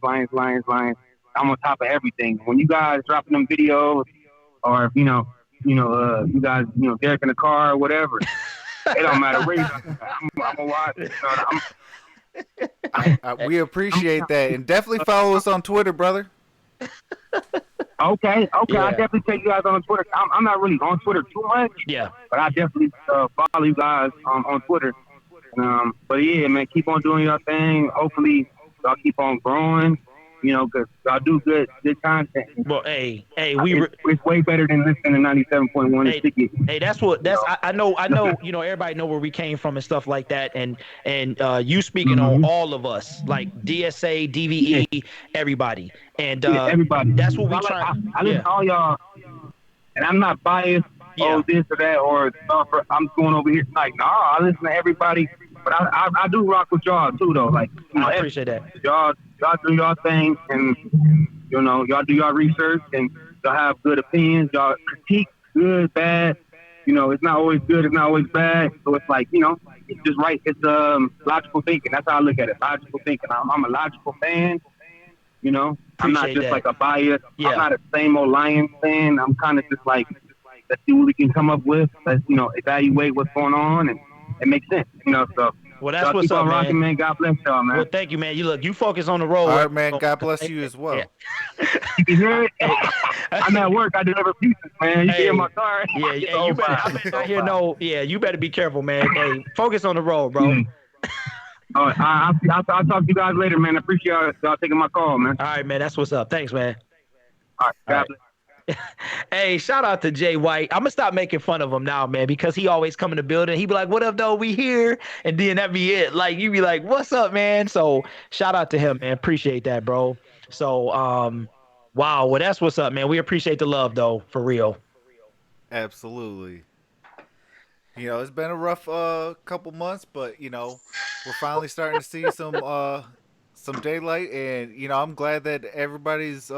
I'm on top of everything. When you guys dropping them videos, or you guys, Derek in the car or whatever, it don't matter where you guys. I'm gonna watch. We appreciate that, and definitely follow us on Twitter, brother. Okay. Yeah. I definitely take you guys on Twitter. I'm not really on Twitter too much. Yeah. But I definitely follow you guys on Twitter. But yeah, man, keep on doing your thing. Hopefully, y'all keep on growing. Because y'all do good content. Well, hey, it's way better than listening to 97.1. Hey, that's I know. Everybody know where we came from and stuff like that, and you speaking on all of us, like DSA, DVE, everybody, and everybody. That's what we try. I listen to all y'all, and I'm not biased. Yeah. Oh, this or that, or I'm going over here. Like, nah, I listen to everybody, but I do rock with y'all too, though. Like, I appreciate that. Y'all do y'all thing, and y'all do y'all research, and y'all have good opinions. Y'all critique, good, bad. It's not always good, it's not always bad. So it's like, it's just right. It's logical thinking. That's how I look at it. Logical thinking. I'm a logical fan. I'm not Appreciate just that. like a bias. Yeah. I'm not a same old Lions fan. I'm kind of just like, let's see what we can come up with. Let's evaluate what's going on, and it makes sense. So. Well, that's y'all what's keep up, on rocking, man. God bless y'all, man. Well, thank you, man. You focus on the road. All right, man. God bless you as well. You can hear it? I'm at work. I deliver pizzas, man. You can hear my car. Yeah, you better. I better not hear no. Yeah, you better be careful, man. Hey, focus on the road, bro. All right, I'll talk to you guys later, man. I appreciate y'all taking my call, man. All right, man. That's what's up. Thanks, man. All right, God bless. Hey, shout out to Jay White. I'm gonna stop making fun of him now, man, because he always come in the building. He be like, "What up, though? We here," and then that be it. Like you be like, "What's up, man?" So shout out to him, man. Appreciate that, bro. So wow. Well, that's what's up, man. We appreciate the love, though, for real. Absolutely. It's been a rough couple months, but we're finally starting to see some daylight, and I'm glad that everybody's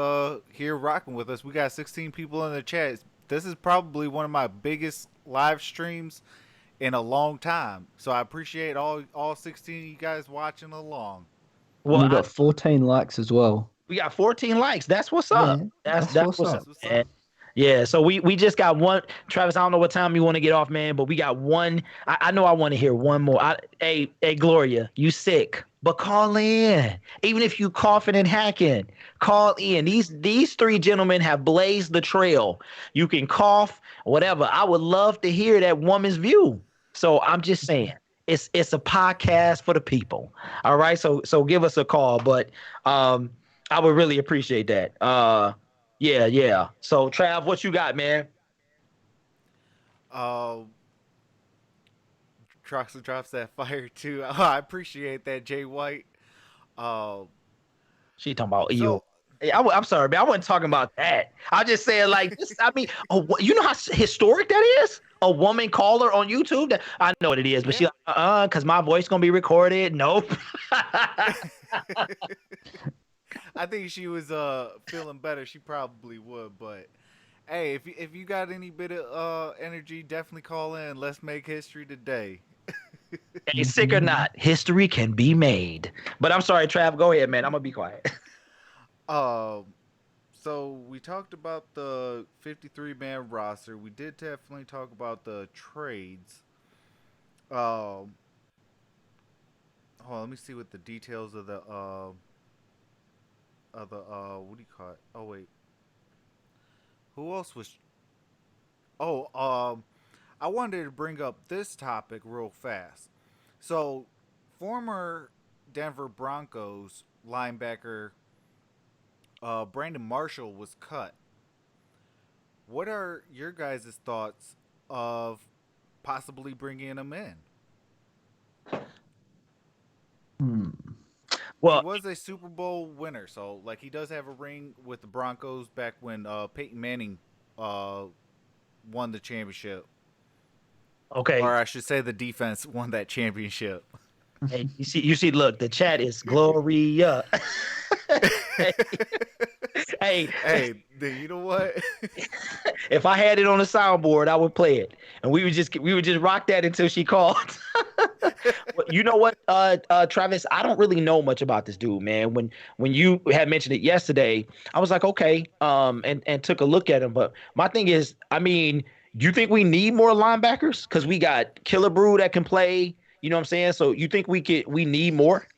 here rocking with us. We got 16 people in the chat. This is probably one of my biggest live streams in a long time, so I appreciate all 16 of you guys watching along. Well, we got 14 likes as well. We got 14 likes. That's what's up. Yeah, that's what's up, man. Yeah, so we just got one. Travis, I don't know what time you want to get off, man, but we got one. I know I want to hear one more. Hey, Gloria, you sick, but call in. Even if you coughing and hacking, call in. These three gentlemen have blazed the trail. You can cough, whatever. I would love to hear that woman's view. So I'm just saying, it's a podcast for the people. All right, so give us a call, but I would really appreciate that. Yeah. So, Trav, what you got, man? Troxel drops that fire too. I appreciate that, Jay White. She talking about you. Hey, I'm sorry, man. I wasn't talking about that. I just said you know how historic that is? A woman caller on YouTube. I know what it is, but she because my voice gonna be recorded. Nope. I think she was feeling better. She probably would, but hey, if you got any bit of energy, definitely call in. Let's make history today. Hey, sick or not, history can be made. But I'm sorry, Trav. Go ahead, man. I'm gonna be quiet. So we talked about the 53-man roster. We did definitely talk about the trades. Hold on, let me see what the details of the what do you call it? Oh wait, who else was? I wanted to bring up this topic real fast. So, former Denver Broncos linebacker Brandon Marshall was cut. What are your guys' thoughts of possibly bringing him in? Well, he was a Super Bowl winner, so he does have a ring with the Broncos back when Peyton Manning won the championship. Okay. Or I should say the defense won that championship. Hey, you see, look, the chat is Gloria. Hey, Hey, You know what? if I had it on the soundboard, I would play it, and we would just rock that until she called. You know what, Travis? I don't really know much about this dude, man. When you had mentioned it yesterday, I was like, okay, and took a look at him. But my thing is, I mean, do you think we need more linebackers? Because we got Killer Brew that can play. You know what I'm saying? So you think we need more?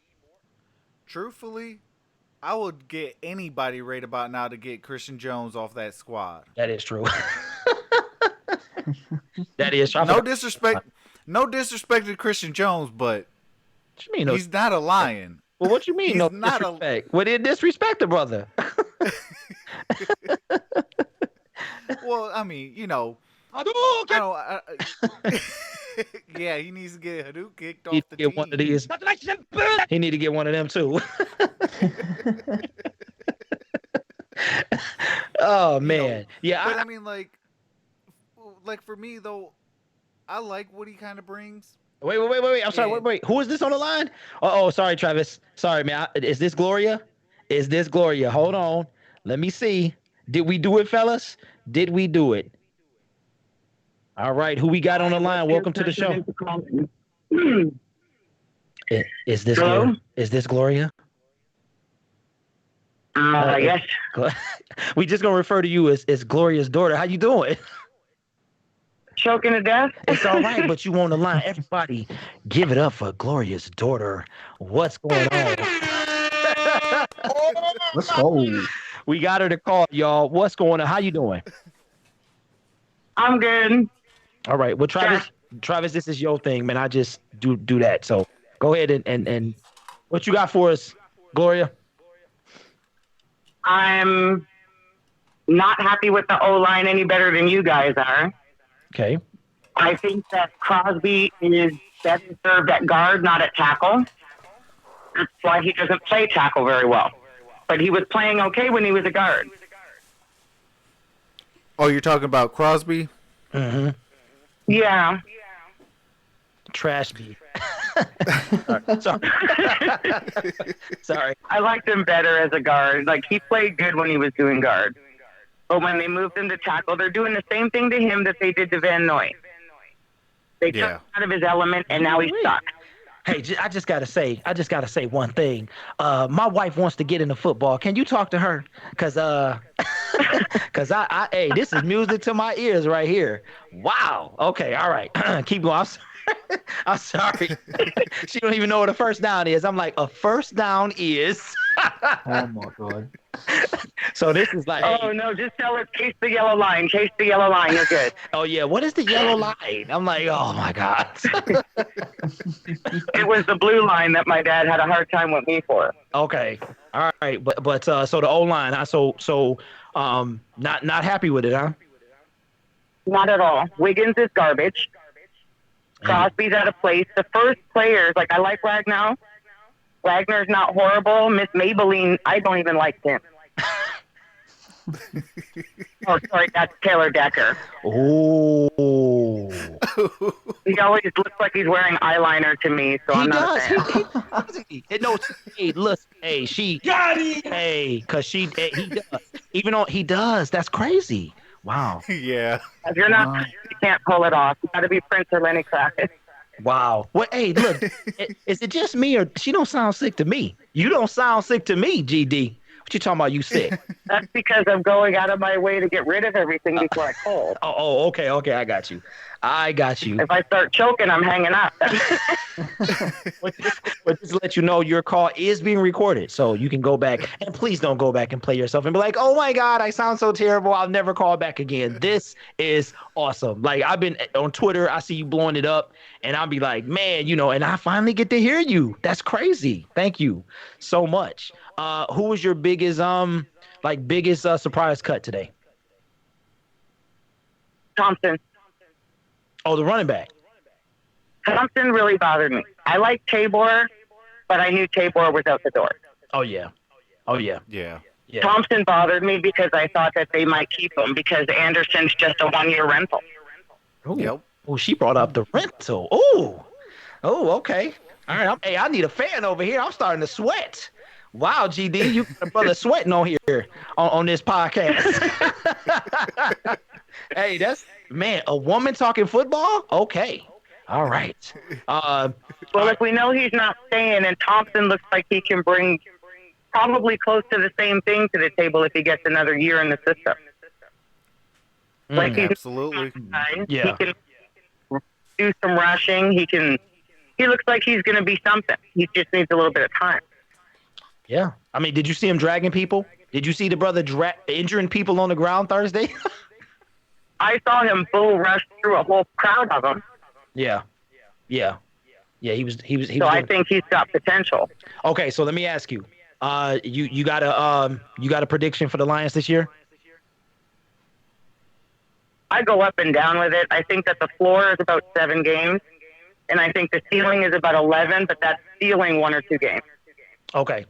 Truthfully, I would get anybody right about now to get Christian Jones off that squad. That is true. That is true. No disrespect to Christian Jones, but What you mean? he's not a lion. Well, what you mean? He's No not disrespect. Well, then disrespect the brother. Well, I mean, you know. Hadouken! Yeah, he needs to get Hadouk kicked off He the need to team. get one of these. He need to get one of them too. Oh man, yeah. But I mean, like for me though, I like what he kind of brings. Wait. I'm sorry. Wait. Who is this on the line? Oh, sorry, Travis. Sorry, man. Is this Gloria? Is this Gloria? Hold on. Let me see. Did we do it, fellas? Did we do it? All right. Who we got on the line? Welcome to the show. Is this Hello? Gloria? Is this Gloria? Yes. We just gonna refer to you as Gloria's daughter. How you doing? Choking to death? It's all right, but you on the line. Everybody, give it up for Gloria's daughter. What's going on? Let's go. We got her to call, y'all. What's going on? How you doing? I'm good. All right. Well, Travis, this is your thing, man. I just do that. So go ahead and what you got for us, Gloria? I'm not happy with the O-line any better than you guys are. Okay. I think that Crosby is better served at guard, not at tackle. That's why he doesn't play tackle very well. But he was playing okay when he was a guard. Oh, you're talking about Crosby? Mm-hmm. Yeah. Trash me. Sorry. Sorry. I liked him better as a guard. Like, he played good when he was doing guard. But when they moved him to tackle, they're doing the same thing to him that they did to Van Noy. They took him out of his element, and now he's stuck. Hey, I just gotta say one thing. My wife wants to get into football. Can you talk to her? Cause hey, this is music to my ears right here. Wow. Okay. All right. Keep going. I'm sorry. She don't even know what a first down is. I'm like, a first down is. Oh my god. So this is like. Oh no! Just tell her chase the yellow line. Chase the yellow line. You're good. Oh yeah. What is the yellow line? I'm like, oh my god. It was the blue line that my dad had a hard time with me for. Okay. All right. But so the O line. Not happy with it, huh? Not at all. Wiggins is garbage. Crosby's out of place. The first players, like I like Ragnow. Wagner's not horrible. Miss Maybelline, I don't even like him. Oh, sorry, that's Taylor Decker. Oh. He always looks like he's wearing eyeliner to me, so I'm not a fan. Hey, look, hey, she got it. Hey, cause he does. Even though he does, that's crazy. Wow. Yeah. If you're not, you can't pull it off. You got to be Prince or Lenny Kravitz. Wow. Well, hey, look, is it just me or she don't sound sick to me? You don't sound sick to me, GD. What you talking about? You sick? That's because I'm going out of my way to get rid of everything before I cold. Okay. I got you. If I start choking, I'm hanging up. But just to let you know, your call is being recorded, so you can go back. And please don't go back and play yourself and be like, "Oh my God, I sound so terrible. I'll never call back again." This is awesome. Like I've been on Twitter, I see you blowing it up, and I'll be like, "Man, and I finally get to hear you. That's crazy. Thank you so much." Who was your biggest surprise cut today? Thompson. Oh, the running back. Thompson really bothered me. I like Tabor, but I knew Tabor was out the door. Oh yeah. Yeah. Thompson bothered me because I thought that they might keep him because Anderson's just a 1-year rental. Ooh. Yep. Oh, she brought up the rental. Oh, okay. All right. Hey, I need a fan over here. I'm starting to sweat. Wow, GD, you got a brother sweating on here on this podcast. Hey, that's man, a woman talking football? Okay. All right. Well, if we know he's not staying, and Thompson looks like he can bring probably close to the same thing to the table if he gets another year in the system. Like he's Absolutely. Yeah. He can do some rushing. He looks like he's going to be something. He just needs a little bit of time. Yeah. I mean, did you see him dragging people? Did you see the brother injuring people on the ground Thursday? I saw him bull rush through a whole crowd of them. Yeah. He was So I think he's got potential. Okay, so let me ask you. You got a prediction for the Lions this year? I go up and down with it. I think that the floor is about 7 games, and I think the ceiling is about 11, but that's ceiling 1 or 2 games. Okay.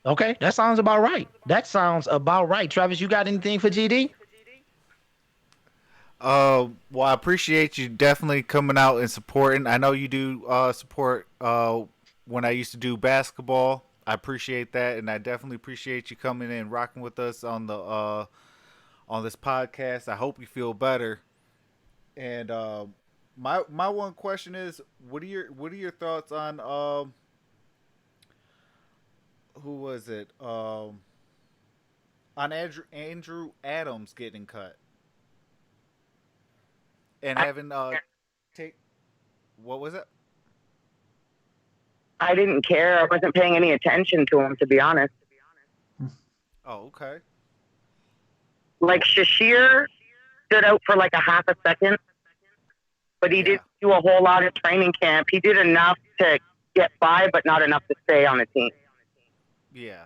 That sounds about right. Travis, you got anything for GD? Well, I appreciate you definitely coming out and supporting. I know you do support when I used to do basketball. I appreciate that, and I definitely appreciate you coming in and rocking with us on the on this podcast. I hope you feel better. And my one question is, what are your thoughts on who was it? On Andrew Adams getting cut and having take what was it? I didn't care. I wasn't paying any attention to him, to be honest. Oh, okay. Like Shashir stood out for like a half a second, but he didn't do a whole lot of training camp. He did enough to get by, but not enough to stay on the team. Yeah.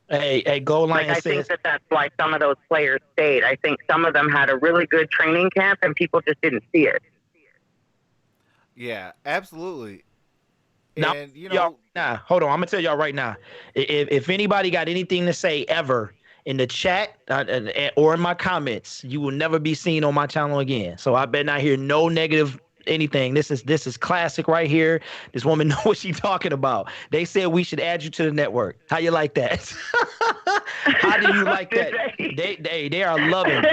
Hey, Goal Line I says, think that's why some of those players stayed. I think some of them had a really good training camp, and people just didn't see it. Yeah, absolutely. now, And y'all, hold on. I'm gonna tell y'all right now. If anybody got anything to say ever in the chat or in my comments, you will never be seen on my channel again. So I better not hear no negative anything. This is classic right here. This woman know what she's talking about. They said we should add you to the network. How you like that? How do you like that? They are loving.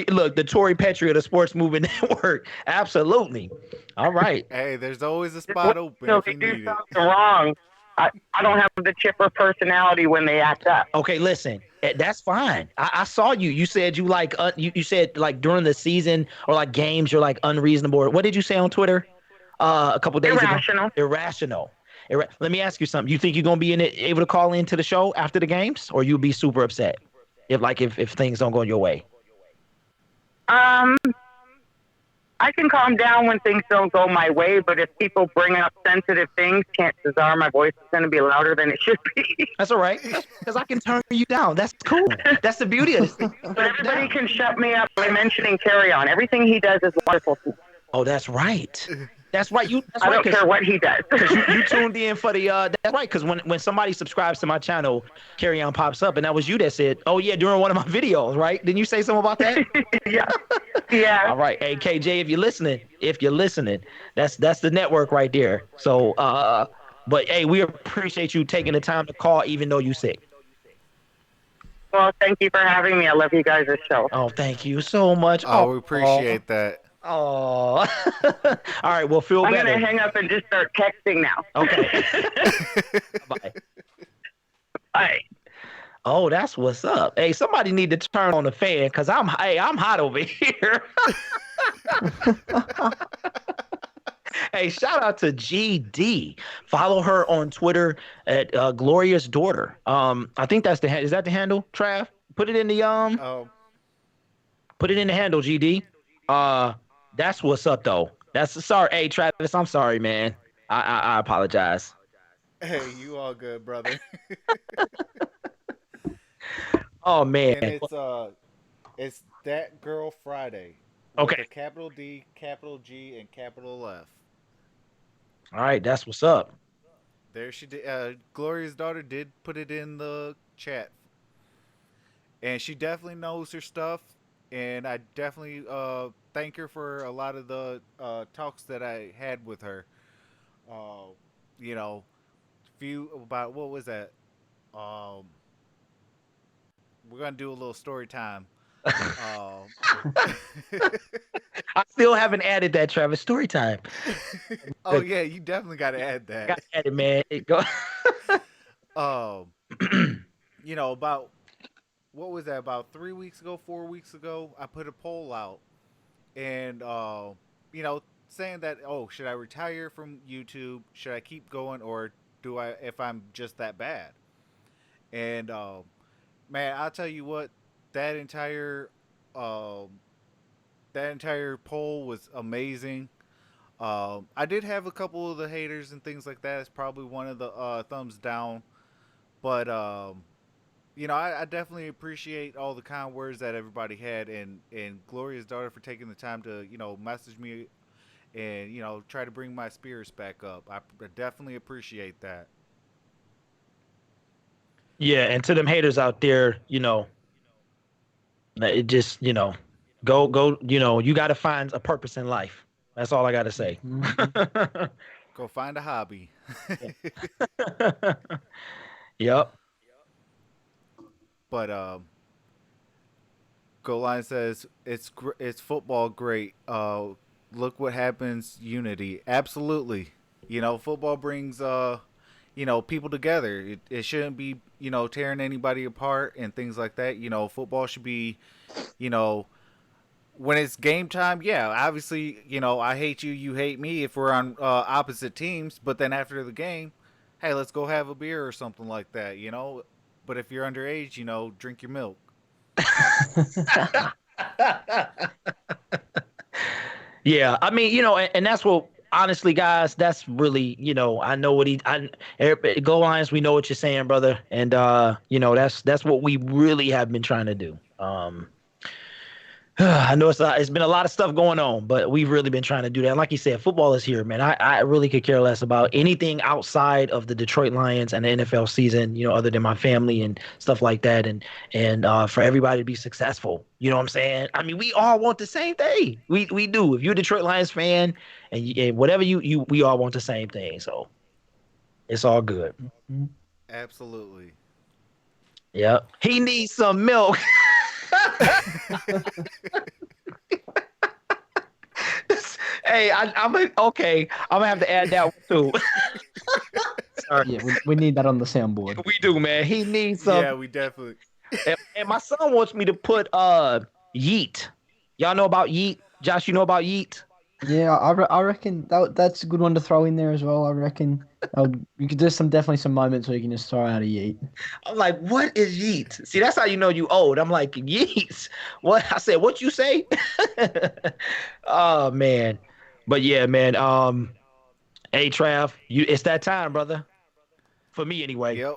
Look, the Tory Petrie of the Sports Movement Network. Absolutely. All right. hey, there's always a spot open So if if you they do need it. something wrong, I don't have the chipper personality when they act up. Okay, listen, that's fine. I saw you. You said you like you said like during the season or like games you're like unreasonable. What did you say on Twitter a couple days Irrational. ago? Irrational. Let me ask you something. You think you're gonna be able to call into the show after the games, or you'll be super upset if things don't go your way? I can calm down when things don't go my way, but if people bring up sensitive things, chances are my voice is going to be louder than it should be. That's all right, because I can turn you down. That's cool. That's the beauty of this thing. But everybody can shut me up by mentioning Carry On. Everything he does is wonderful. Oh, that's right. That's right. I don't care what he does. Because you tuned in for the that's right. Because when somebody subscribes to my channel, Carry On pops up, and that was you that said, "Oh yeah," during one of my videos, right? Didn't you say something about that? Yeah. All right, hey KJ, if you're listening, that's the network right there. So, but hey, we appreciate you taking the time to call, even though you sick. Well, thank you for having me. I love you guys' show. Oh, thank you so much. Oh, we appreciate that. Oh, all right. Well, feel I'm better. going to hang up and just start texting now. Okay. Bye. Bye. Oh, that's what's up. Hey, somebody need to turn on the fan because I'm hot over here. Hey, shout out to GD. Follow her on Twitter at Glorious Daughter. I think that's is that the handle, Trav? Put it in the put it in the handle, GD. That's what's up though. Sorry, hey Travis, I'm sorry, man. I apologize. Hey, you all good, brother. Oh man. And it's That Girl Friday. Okay. With a capital D, capital G, and capital F. All right, that's what's up. There she did. Gloria's daughter did put it in the chat, and she definitely knows her stuff. And I definitely thank her for a lot of the talks that I had with her. what was that? Um, we're gonna do a little story time. I still haven't added that, Travis. Story time. Oh yeah, you definitely got to add I that. got to add it, man. Go. Um, about what was that? About 3 weeks ago, 4 weeks ago, I put a poll out, and saying that, oh, should I retire from YouTube? Should I keep going, or do I? If I'm just that bad? And man, I'll tell you what, that entire um, that entire poll was amazing. I did have a couple of the haters and things like that. It's probably one of the thumbs down, but I definitely appreciate all the kind words that everybody had, and Gloria's daughter for taking the time to message me and try to bring my spirits back up. I definitely appreciate that. Yeah, and to them haters out there, it just, go, you got to find a purpose in life. That's all I got to say. Go find a hobby. Yep. But Go Line says it's football great. Look what happens. Unity, absolutely. Football brings people together. It shouldn't be tearing anybody apart and things like that. Football should be when it's game time. Yeah, obviously I hate you, you hate me if we're on opposite teams. But then after the game, hey, let's go have a beer or something like that. But if you're underage, drink your milk. Yeah, I mean, and that's what, honestly, guys, that's really, I know what Go Lions, we know what you're saying, brother, and that's what we really have been trying to do. I know it's been a lot of stuff going on, but we've really been trying to do that. And like you said, football is here, man. I really could care less about anything outside of the Detroit Lions and the NFL season, other than my family and stuff like that. And for everybody to be successful, you know what I'm saying? I mean, we all want the same thing. We do. If you're a Detroit Lions fan and whatever we all want the same thing. So it's all good. Absolutely. Yep. He needs some milk. Hey, I'm okay. I'm gonna have to add that one too. Sorry. Yeah, we need that on the soundboard. We do, man. He needs some. Yeah, we definitely. And my son wants me to put yeet. Y'all know about yeet? Josh, you know about yeet? Yeah, I reckon that's a good one to throw in there as well. I reckon you could there's definitely some moments where you can just throw out a yeet. I'm like, what is yeet? See, that's how you know you old. I'm like, yeet. What? I said, what you say? Oh man, but yeah, man. Hey Trav, it's that time, brother. For me, anyway. Yep.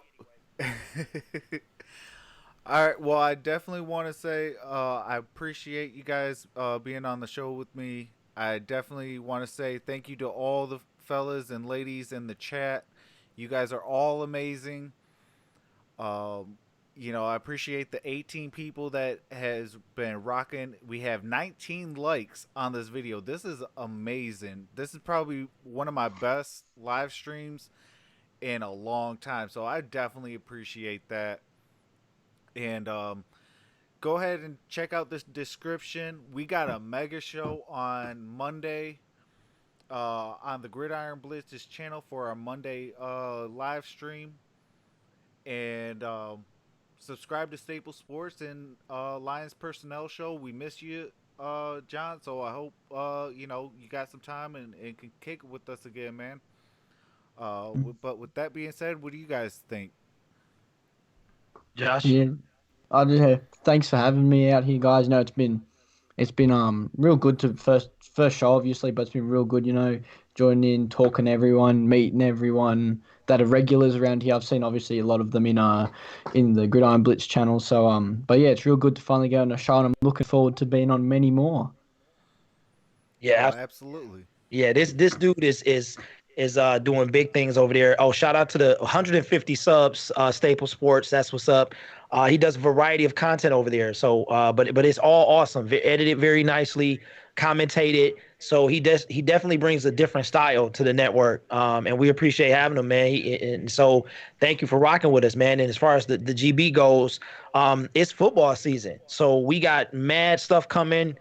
All right. Well, I definitely want to say I appreciate you guys being on the show with me. I definitely want to say thank you to all the fellas and ladies in the chat. You guys are all amazing. I appreciate the 18 people that has been rocking. We have 19 likes on this video. This is amazing. This is probably one of my best live streams in a long time. So I definitely appreciate that. And go ahead and check out this description. We got a mega show on Monday on the Gridiron Blitz channel for our Monday live stream. And subscribe to Staple Sports and Lions Personnel Show. We miss you, John. So I hope you got some time and can kick it with us again, man. But with that being said, what do you guys think? Josh? Yeah, thanks for having me out here, guys. It's been real good to first show, obviously, but it's been real good, joining in, talking to everyone, meeting everyone that are regulars around here. I've seen obviously a lot of them in the Gridiron Blitz channel. So but yeah, it's real good to finally go on a show, and I'm looking forward to being on many more. Yeah, absolutely. Yeah, this dude is doing big things over there. Oh, shout out to the 150 subs, Staple Sports. That's what's up. He does a variety of content over there. So, but it's all awesome. Edited very nicely. commentated. So he definitely brings a different style to the network, and we appreciate having him, man. And so thank you for rocking with us, man. And as far as the GB goes, it's football season, so we got mad stuff coming.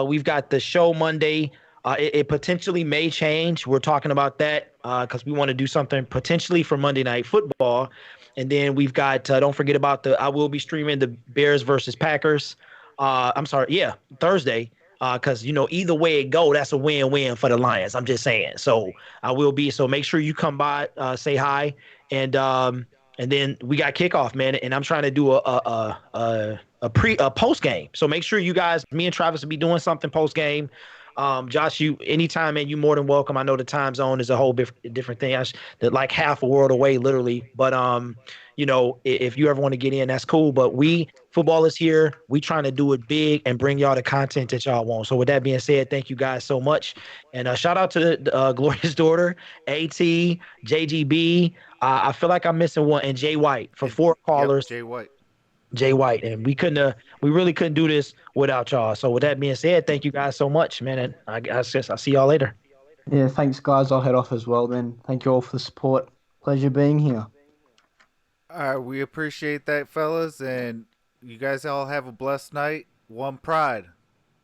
We've got the show Monday. It potentially may change. We're talking about that because we want to do something potentially for Monday Night Football. And then we've got, don't forget about I will be streaming the Bears versus Packers. I'm sorry. Yeah, Thursday. Because, either way it go, that's a win-win for the Lions. I'm just saying. So I will be. So make sure you come by, say hi. And then we got kickoff, man. And I'm trying to do a post game. So make sure you guys, me and Travis will be doing something post game. Josh, you anytime, man, you more than welcome. I know the time zone is a whole different thing. They're like half a world away, literally. But if you ever want to get in, that's cool. But football is here. We trying to do it big and bring y'all the content that y'all want. So with that being said, thank you guys so much. And shout out to the Glorious Daughter, AT, JGB. I feel like I'm missing one, and Jay White for 4 callers. Yep, Jay White, and we really couldn't do this without y'all. So with that being said, thank you guys so much, man. And I guess I'll see y'all later. Yeah, thanks, guys. I'll head off as well then. Thank you all for the support. Pleasure being here. All right, we appreciate that, fellas, and you guys all have a blessed night. One Pride.